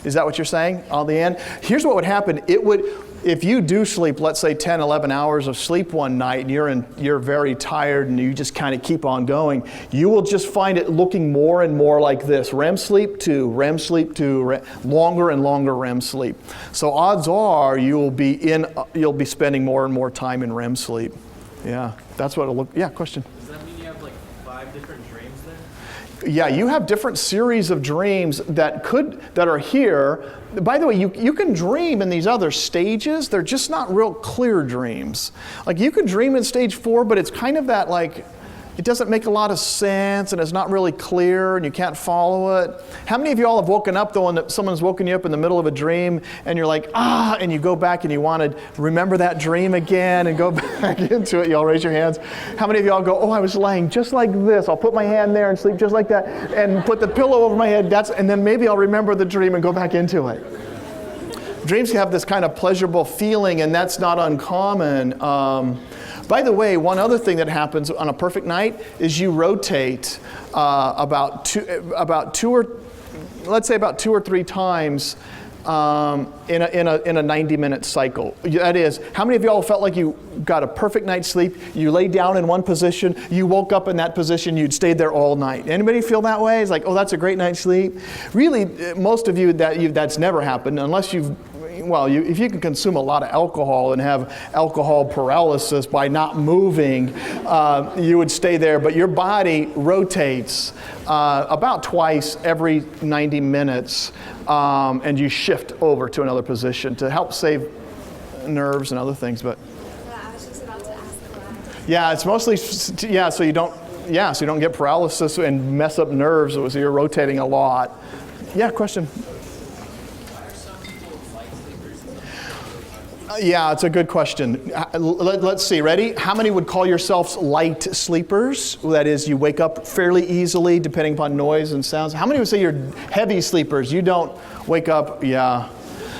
S1: is that what you're saying on the end? Here's what would happen. It would, if you do sleep, let's say 10, 11 hours of sleep one night, and you're very tired and you just kind of keep on going, you will just find it looking more and more like this. REM sleep to REM sleep to longer and longer REM sleep. So odds are you'll be spending more and more time in REM sleep. Yeah, that's what it'll look. Yeah, question.
S2: Does that mean you have like 5 different dreams then?
S1: Yeah, you have different series of dreams that are here. By the way, you can dream in these other stages. They're just not real clear dreams. Like you can dream in stage 4, but it's kind of that like, it doesn't make a lot of sense and it's not really clear and you can't follow it. How many of you all have woken up though and someone's woken you up in the middle of a dream and you're like, and you go back and you want to remember that dream again and go back into it? Y'all raise your hands. How many of y'all go, I was lying just like this. I'll put my hand there and sleep just like that and put the pillow over my head. And then maybe I'll remember the dream and go back into it. Dreams have this kind of pleasurable feeling and that's not uncommon. By the way, one other thing that happens on a perfect night is you rotate about two or three times in a 90-minute cycle. That is, how many of y'all felt like you got a perfect night's sleep? You laid down in one position, you woke up in that position, you'd stayed there all night. Anybody feel that way? It's like, that's a great night's sleep. Really, most of you that's never happened unless if you can consume a lot of alcohol and have alcohol paralysis by not moving, you would stay there. But your body rotates about twice every 90 minutes, and you shift over to another position to help save nerves and other things. But
S7: I was just about to ask that.
S1: yeah, it's mostly so you don't get paralysis and mess up nerves. So you're rotating a lot. Yeah, question. Yeah, it's a good question. Let's see, ready? How many would call yourselves light sleepers? That is, you wake up fairly easily depending upon noise and sounds. How many would say you're heavy sleepers? You don't wake up, yeah.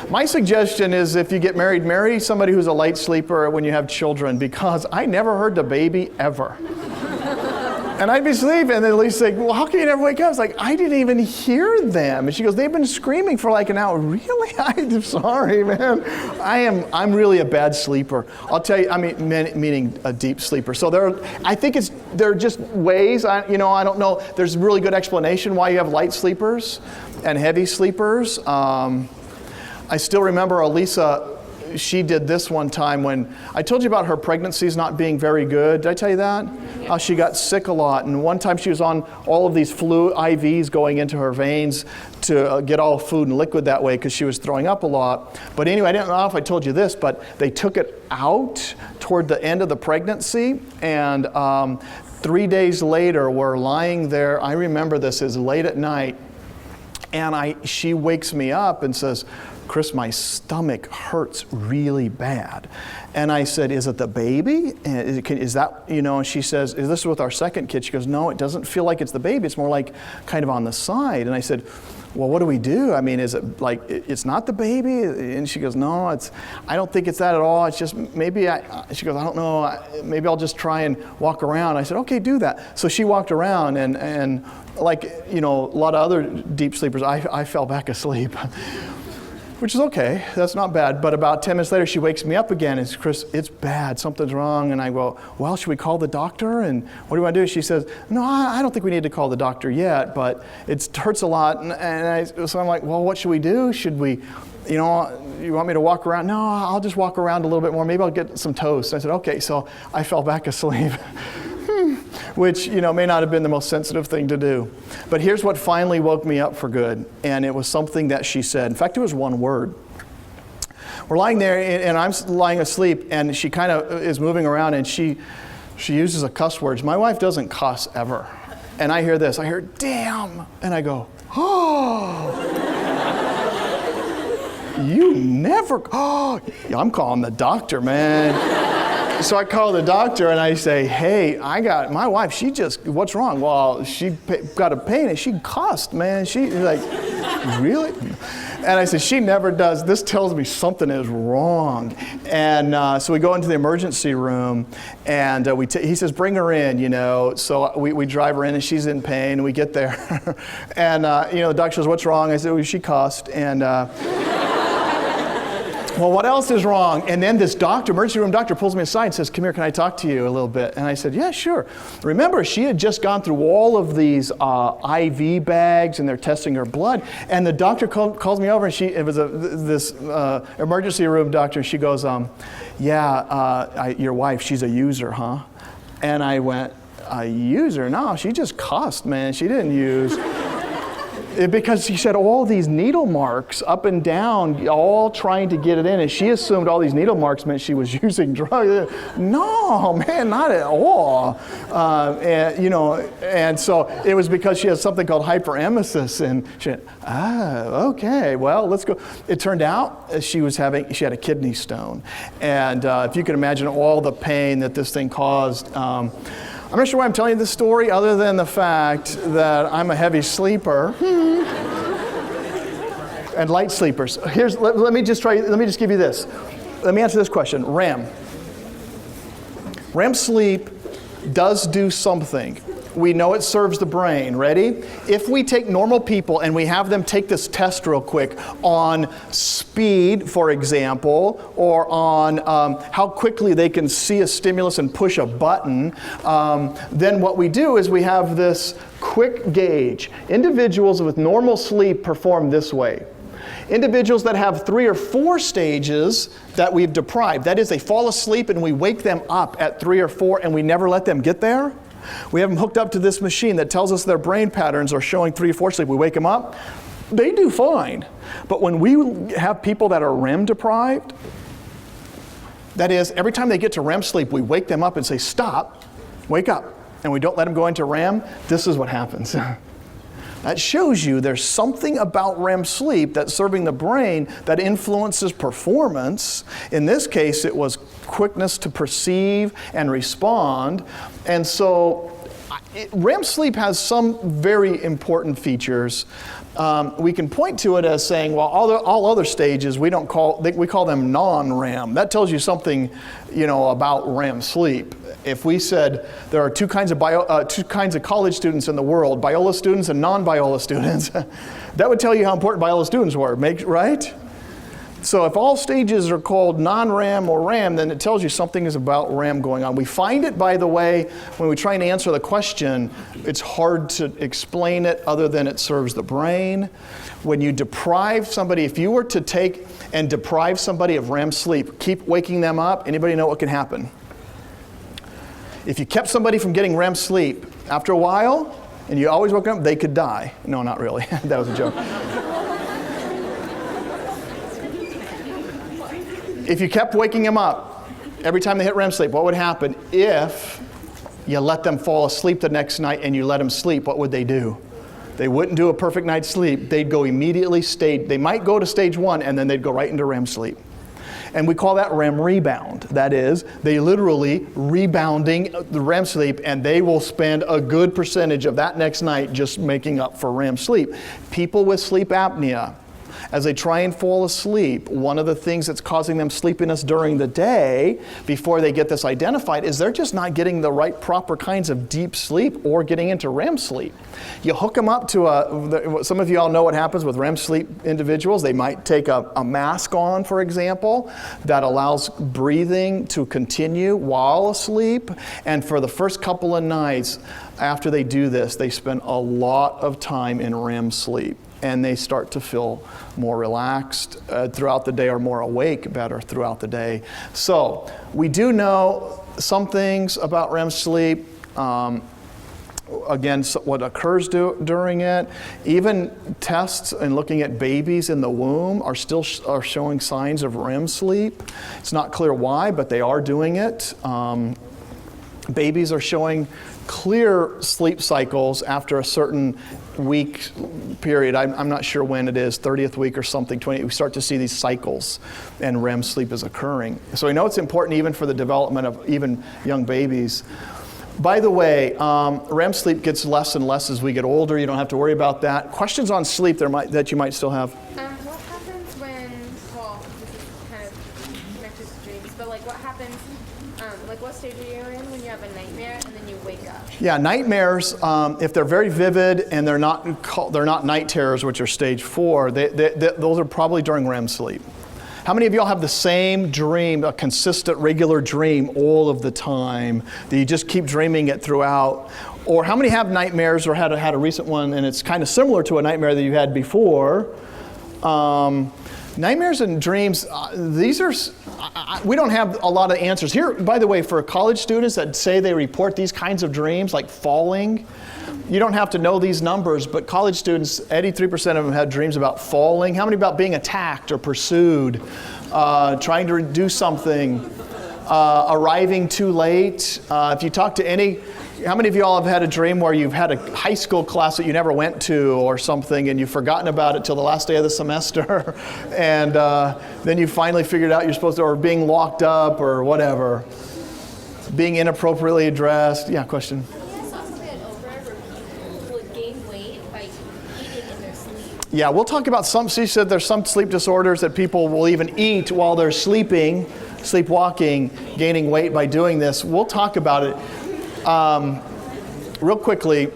S1: My suggestion is if you get married, marry somebody who's a light sleeper when you have children, because I never heard the baby ever. And I'd be sleeping, and then Lisa's like, well, how can you never wake up? I was like, I didn't even hear them. And she goes, they've been screaming for like an hour. Really? I'm sorry, man. I'm really a bad sleeper. I'll tell you, meaning a deep sleeper. So there are just ways, I don't know. There's a really good explanation why you have light sleepers and heavy sleepers. I still remember Elisa, she did this one time when I told you about her pregnancies not being very good. Did I tell you that? How she got sick a lot. And one time she was on all of these flu IVs going into her veins to get all food and liquid that way because she was throwing up a lot. But anyway, I don't know if I told you this, but they took it out toward the end of the pregnancy. And 3 days later, we're lying there. I remember this is late at night. And she wakes me up and says, Chris, my stomach hurts really bad. And I said, is it the baby? Is that, and she says, is this with our second kid? She goes, no, it doesn't feel like it's the baby. It's more like kind of on the side. And I said, well, what do we do? Is it like, it's not the baby? And she goes, no, I don't think it's that at all. It's just she goes, I don't know, maybe I'll just try and walk around. I said, okay, do that. So she walked around and like, a lot of other deep sleepers, I fell back asleep. which is okay. That's not bad. But about 10 minutes later, she wakes me up again and says, Chris, it's bad. Something's wrong. And I go, well, should we call the doctor? And what do you want to do? She says, no, I don't think we need to call the doctor yet, but it hurts a lot. So I'm like, well, what should we do? Should we, you want me to walk around? No, I'll just walk around a little bit more. Maybe I'll get some toast. I said, okay. So I fell back asleep. Which, may not have been the most sensitive thing to do. But here's what finally woke me up for good. And it was something that she said. In fact, it was one word. We're lying there, and I'm lying asleep, and she kind of is moving around, and she uses a cuss word. My wife doesn't cuss ever. And I hear this. I hear, damn. And I go, oh. You never, oh. I'm calling the doctor, man. So I call the doctor and I say, hey, my wife, what's wrong? Well, she got a pain and she cussed, man. She's like, really? And I said, she never does. This tells me something is wrong. And so we go into the emergency room and he says, bring her in, So we drive her in and she's in pain and we get there. And, the doctor says, what's wrong? I said, well, she cussed. And, well, what else is wrong? And then this emergency room doctor pulls me aside and says, come here, can I talk to you a little bit? And I said, yeah, sure. Remember, she had just gone through all of these IV bags and they're testing her blood. And the doctor calls me over and it was this emergency room doctor. And she goes, your wife, she's a user, huh? And I went, a user? No, she just cussed, man. She didn't use. Because she said all these needle marks up and down, all trying to get it in, and she assumed all these needle marks meant she was using drugs. No, man, not at all. And so it was because she has something called hyperemesis, and she went, okay, well, let's go. It turned out she had a kidney stone, and if you can imagine all the pain that this thing caused. I'm not sure why I'm telling you this story other than the fact that I'm a heavy sleeper and light sleepers. Let me just give you this. Let me answer this question. REM sleep does do something. We know it serves the brain. Ready? If we take normal people and we have them take this test real quick on speed, for example, or on how quickly they can see a stimulus and push a button, then what we do is we have this quick gauge. Individuals with normal sleep perform this way. Individuals that have 3 or 4 stages that we've deprived, that is, they fall asleep and we wake them up at 3 or 4 and we never let them get there. We have them hooked up to this machine that tells us their brain patterns are showing 3 or 4 sleep. We wake them up, they do fine. But when we have people that are REM deprived, that is, every time they get to REM sleep, we wake them up and say, stop, wake up. And we don't let them go into REM, this is what happens. That shows you there's something about REM sleep that's serving the brain that influences performance. In this case, it was quickness to perceive and respond. And so REM sleep has some very important features. We can point to it as saying, well, all other stages we call them non-REM. That tells you something, about REM sleep. If we said there are two kinds of college students in the world, Biola students and non-Biola students, that would tell you how important Biola students were, right? So if all stages are called non-REM or REM, then it tells you something is about REM going on. We find it, by the way, when we try and answer the question, it's hard to explain it other than it serves the brain. When you deprive somebody, if you were to take and deprive somebody of REM sleep, keep waking them up, anybody know what can happen? If you kept somebody from getting REM sleep, after a while, and you always woke them up, they could die. No, not really. That was a joke. If you kept waking them up every time they hit REM sleep, what would happen? If you let them fall asleep the next night and you let them sleep, what would they do? They wouldn't do a perfect night's sleep. They'd go immediately they might go to stage 1 and then they'd go right into REM sleep. And we call that Rem Rebound. That is, they literally rebounding the REM sleep, and they will spend a good percentage of that next night just making up for REM sleep. People with sleep apnea, as they try and fall asleep, one of the things that's causing them sleepiness during the day before they get this identified is they're just not getting the right proper kinds of deep sleep or getting into REM sleep. You hook them up to some of you all know what happens with REM sleep individuals. They might take a mask on, for example, that allows breathing to continue while asleep. And for the first couple of nights after they do this, they spend a lot of time in REM sleep. And they start to feel more relaxed throughout the day or more awake better throughout the day. So we do know some things about REM sleep. Again, what occurs during it. Even tests and looking at babies in the womb are still showing signs of REM sleep. It's not clear why, but they are doing it. Babies are showing clear sleep cycles after a certain week period. I'm not sure when it is, 30th week or something, 20, we start to see these cycles and REM sleep is occurring. So we know it's important even for the development of even young babies. By the way, REM sleep gets less and less as we get older. You don't have to worry about that. Questions on sleep that you might still have?
S7: What happens when, well, this is kind of connected to dreams, but like what happens, like what stage are you in when you have a nightmare and then you wake up?
S1: Yeah, nightmares, if they're very vivid and they're not night terrors, which are stage 4, those are probably during REM sleep. How many of y'all have the same dream, a consistent, regular dream all of the time, that you just keep dreaming it throughout? Or how many have nightmares or had a recent one and it's kind of similar to a nightmare that you had before? Nightmares and dreams, these are, we don't have a lot of answers. Here, by the way, for college students that say they report these kinds of dreams, like falling, you don't have to know these numbers, but college students, 83% of them had dreams about falling. How many about being attacked or pursued, trying to do something, arriving too late? If you talk to how many of you all have had a dream where you've had a high school class that you never went to or something and you've forgotten about it till the last day of the semester and then you finally figured out you're supposed to, or being locked up or whatever, being inappropriately addressed? Yeah, question? Yeah, we'll talk about some. She said there's some sleep disorders that people will even eat while they're sleeping, sleepwalking, gaining weight by doing this. We'll talk about it. Real quickly,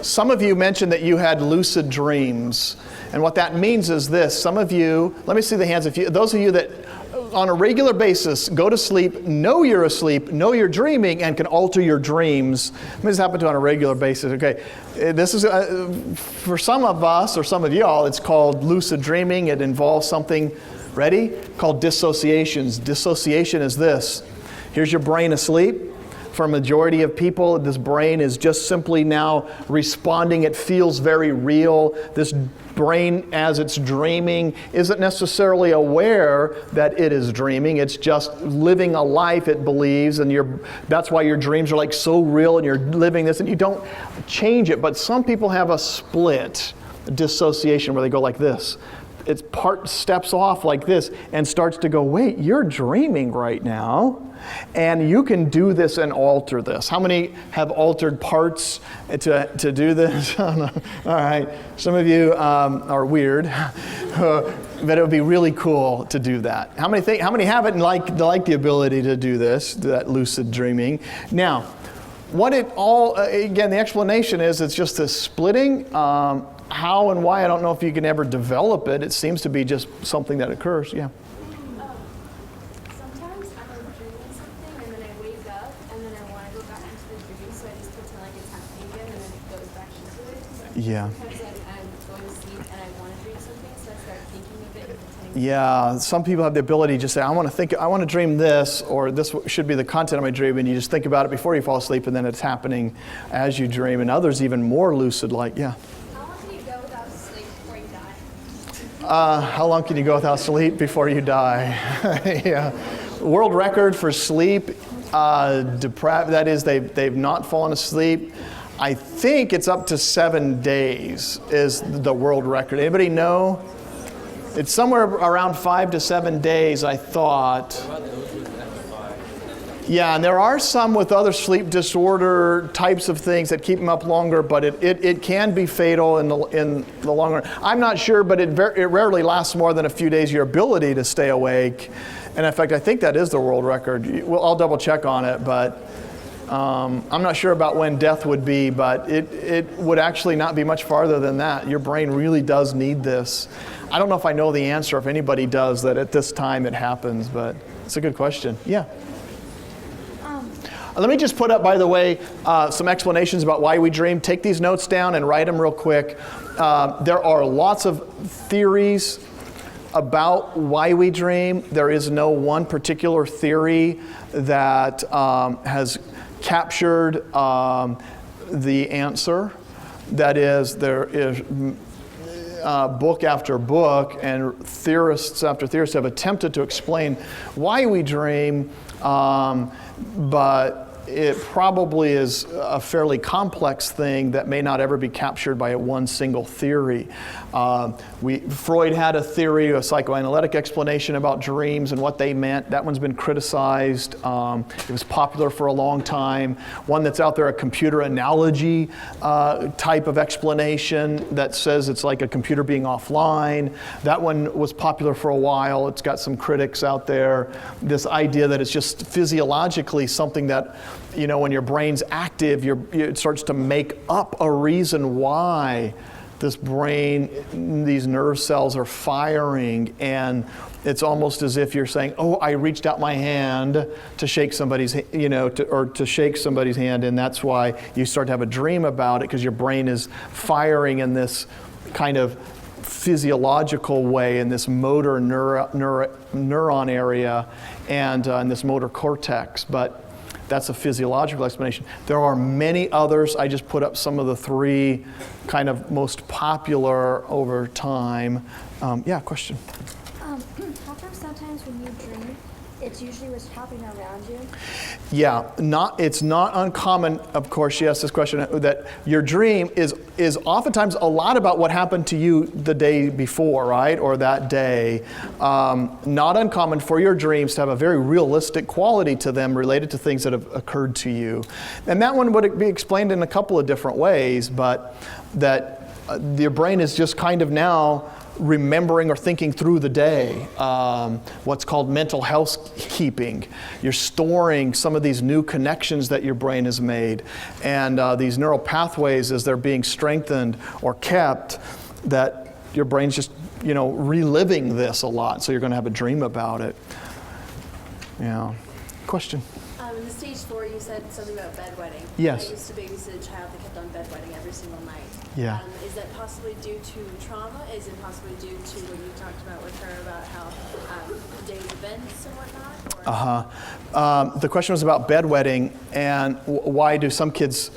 S1: some of you mentioned that you had lucid dreams. And what that means is this. Some of you, let me see the hands. Those of you that on a regular basis go to sleep, know you're asleep, know you're dreaming, and can alter your dreams. This happens to on a regular basis. Okay, this is, for some of us, or some of y'all, it's called lucid dreaming. It involves something, ready? Called dissociations. Dissociation is this. Here's your brain asleep. For a majority of people, this brain is just simply now responding. It feels very real. This brain, as it's dreaming, isn't necessarily aware that it is dreaming. It's just living a life it believes, and that's why your dreams are like so real, and you're living this, and you don't change it. But some people have a split dissociation where they go like this. It's part steps off like this and starts to go, wait, you're dreaming right now. And you can do this and alter this. How many have altered parts to do this? All right. Some of you are weird, but it would be really cool to do that. How many have it and like the ability to do this, that lucid dreaming? Now, what it all, again, the explanation is it's just a splitting. How and why, I don't know if you can ever develop it. It seems to be just something that occurs. Yeah.
S5: Sometimes I'm dreaming something and then I wake up and then I want to go back into the dream, so I just pretend like it's happening again and then it goes back into it.
S1: Yeah.
S5: Sometimes I'm going to sleep and I want to dream something, so I start thinking of it and pretending.
S1: Yeah, some people have the ability to just say, I want to dream this, or this should be the content of my dream, and you just think about it before you fall asleep, and then it's happening as you dream, and others even more lucid, like, yeah. How long can you go without sleep before you die? Yeah. World record for sleep deprived, that is, they've not fallen asleep. I think it's up to 7 days is the world record. Anybody know? It's somewhere around 5 to 7 days, I thought. Yeah, and there are some with other sleep disorder types of things that keep them up longer, but it can be fatal in the long run. I'm not sure, but it rarely lasts more than a few days, your ability to stay awake. And in fact, I think that is the world record. Well, I'll double check on it, but I'm not sure about when death would be, but it would actually not be much farther than that. Your brain really does need this. I don't know if I know the answer, if anybody does, that at this time it happens, but it's a good question. Yeah. Let me just put up, by the way, some explanations about why we dream. Take these notes down and write them real quick. There are lots of theories about why we dream. There is no one particular theory that has captured the answer. That is, there is book after book and theorists after theorists have attempted to explain why we dream, but it probably is a fairly complex thing that may not ever be captured by one single theory. Freud had a theory, a psychoanalytic explanation about dreams and what they meant. That one's been criticized. It was popular for a long time. One that's out there, a computer analogy type of explanation that says it's like a computer being offline. That one was popular for a while. It's got some critics out there. This idea that it's just physiologically something that, you know, when your brain's active, it starts to make up a reason why this brain, these nerve cells are firing, and it's almost as if you're saying, oh, I reached out my hand to shake somebody's, to shake somebody's hand, and that's why you start to have a dream about it, because your brain is firing in this kind of physiological way in this motor neuron area and in this motor cortex. But that's a physiological explanation. There are many others. I just put up some of the three kind of most popular over time. Yeah, question?
S4: How come sometimes when you dream, it's usually what's happening around you?
S1: Yeah, it's not uncommon, of course, she asked this question, that your dream is oftentimes a lot about what happened to you the day before, right, or that day. Not uncommon for your dreams to have a very realistic quality to them related to things that have occurred to you. And that one would be explained in a couple of different ways, but that your brain is just kind of now remembering or thinking through the day, what's called mental housekeeping. You're storing some of these new connections that your brain has made, and these neural pathways, as they're being strengthened or kept, that your brain's just, reliving this a lot, so you're going to have a dream about it. Yeah. Question?
S8: In the stage 4, you said something about bedwetting.
S1: Yes.
S8: I used to babysit a child that kept on bedwetting every single night.
S1: Yeah.
S8: Is that possibly due to trauma? Is it possibly due to what you talked about with her about how days events and whatnot?
S1: The question was about bedwetting and why do some kids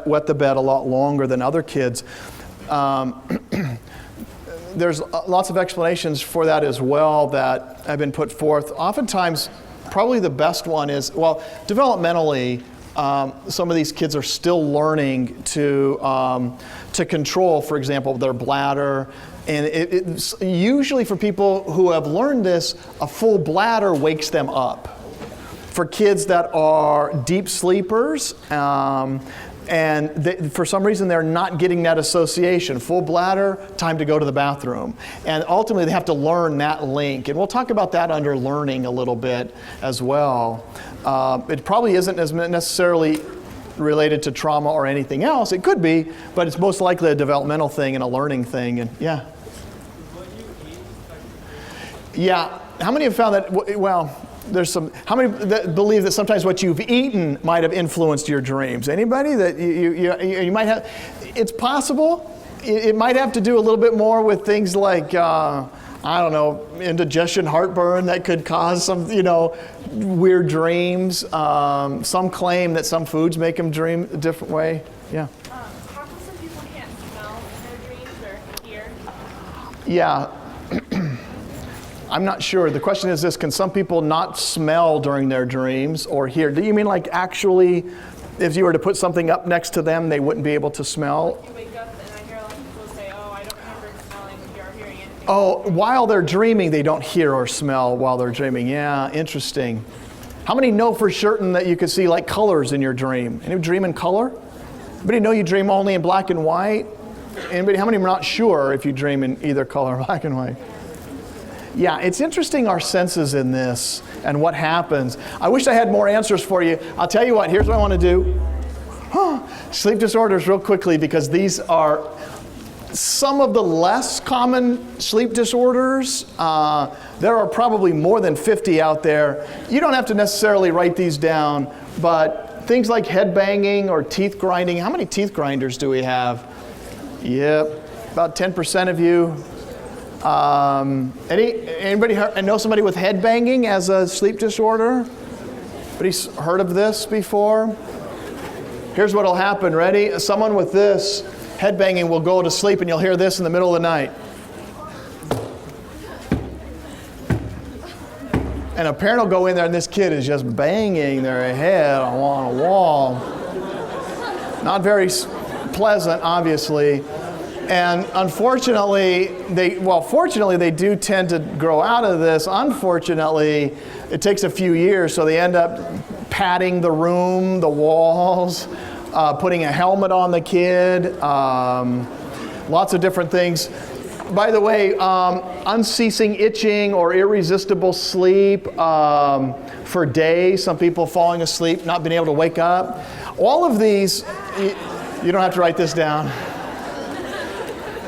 S1: wet the bed a lot longer than other kids. There's lots of explanations for that as well that have been put forth. Oftentimes, probably the best one is, well, developmentally, some of these kids are still learning to control, for example, their bladder. And it's usually for people who have learned this, a full bladder wakes them up. For kids that are deep sleepers, and for some reason they're not getting that association. Full bladder, time to go to the bathroom. And ultimately they have to learn that link. And we'll talk about that under learning a little bit as well. It probably isn't as necessarily related to trauma or anything else. It could be, but it's most likely a developmental thing and a learning thing. And yeah. Yeah, how many have found that, well, there's some, how many that believe that sometimes what you've eaten might have influenced your dreams? Anybody that you might have? It's possible. It might have to do a little bit more with things like, I don't know, indigestion, heartburn that could cause some, weird dreams. Some claim that some foods make them dream a different way. Yeah.
S5: How come some people can't smell their dreams or hear?
S1: Yeah. I'm not sure. The question is this: can some people not smell during their dreams or hear? Do you mean like actually, if you were to put something up next to them, they wouldn't be able to smell?
S5: You wake up and I hear a lot of people say, oh, I don't remember smelling or hearing anything.
S1: Oh, while they're dreaming, they don't hear or smell while they're dreaming. Yeah, interesting. How many know for certain that you could see like colors in your dream? Anybody dream in color? Anybody know you dream only in black and white? Anybody, how many are not sure if you dream in either color, black and white? Yeah, it's interesting our senses in this and what happens. I wish I had more answers for you. I'll tell you what, here's what I want to do. Sleep disorders real quickly, because these are some of the less common sleep disorders. There are probably more than 50 out there. You don't have to necessarily write these down, but things like head banging or teeth grinding. How many teeth grinders do we have? Yep, about 10% of you. Anybody know somebody with head banging as a sleep disorder? Anybody heard of this before? Here's what'll happen, ready? Someone with this head banging will go to sleep and you'll hear this in the middle of the night. And a parent will go in there and this kid is just banging their head on a wall. Not very pleasant, obviously. And unfortunately, fortunately they do tend to grow out of this. Unfortunately, it takes a few years, so they end up padding the room, the walls, putting a helmet on the kid, lots of different things. By the way, unceasing itching or irresistible sleep for days, some people falling asleep, not being able to wake up. All of these, you don't have to write this down,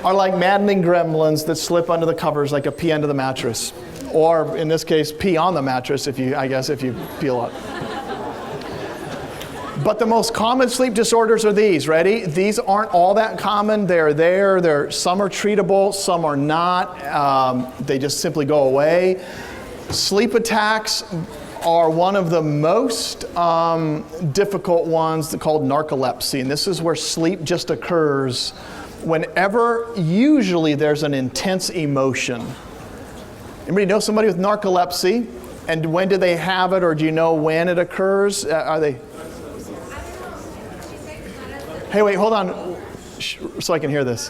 S1: are like maddening gremlins that slip under the covers like a pea under the mattress. Or in this case, pee on the mattress if you peel up. But the most common sleep disorders are these, ready? These aren't all that common. They're there. Some are treatable, some are not. They just simply go away. Sleep attacks are one of the most difficult ones called narcolepsy. And this is where sleep just occurs whenever usually there's an intense emotion. Anybody know somebody with narcolepsy? And when do they have it, or do you know when it occurs? Are they? Hey, wait, hold on, so I can hear this.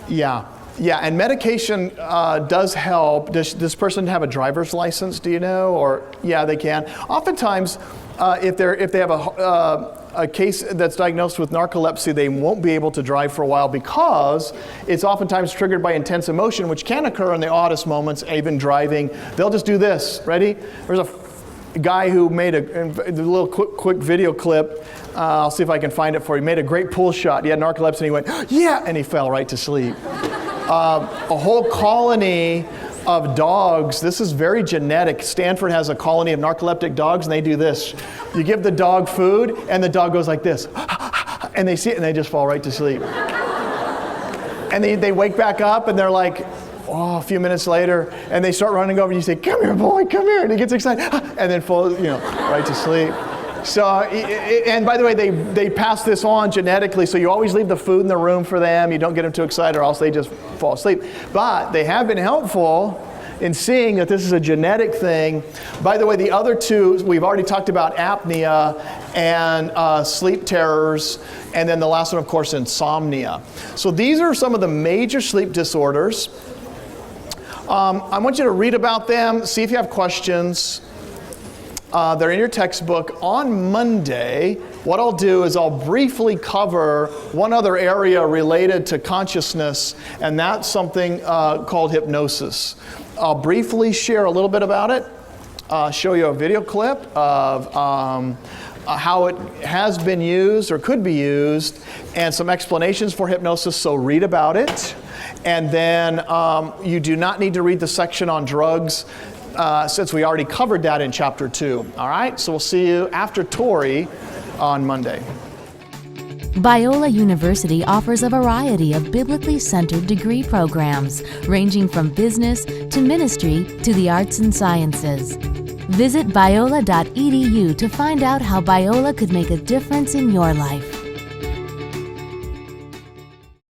S1: Yeah, and medication does help. Does this person have a driver's license, do you know? Or, yeah, they can. Oftentimes, if they have a case that's diagnosed with narcolepsy, they won't be able to drive for a while because it's oftentimes triggered by intense emotion, which can occur in the oddest moments, even driving. They'll just do this, ready? There's a guy who made a little quick video clip. I'll see if I can find it for you. He made a great pull shot. He had narcolepsy and he went, yeah, and he fell right to sleep. A whole colony of dogs. This is very genetic. Stanford has a colony of narcoleptic dogs, and they do this. You give the dog food, and the dog goes like this. And they see it, and they just fall right to sleep. And they wake back up, and they're like, a few minutes later, and they start running over, and you say, come here, boy, come here. And he gets excited, and then falls, right to sleep. So, and by the way, they pass this on genetically, so you always leave the food in the room for them. You don't get them too excited, or else they just fall asleep. But they have been helpful in seeing that this is a genetic thing. By the way, the other two, we've already talked about apnea and sleep terrors, and then the last one, of course, insomnia. So these are some of the major sleep disorders. I want you to read about them, see if you have questions. They're in your textbook. On Monday, what I'll do is I'll briefly cover one other area related to consciousness, and that's something called hypnosis. I'll briefly share a little bit about it, show you a video clip of how it has been used or could be used, and some explanations for hypnosis, so read about it. And then you do not need to read the section on drugs, since we already covered that in Chapter 2. All right, so we'll see you after Tori on Monday.
S9: Biola University offers a variety of biblically centered degree programs, ranging from business to ministry to the arts and sciences. Visit biola.edu to find out how Biola could make a difference in your life.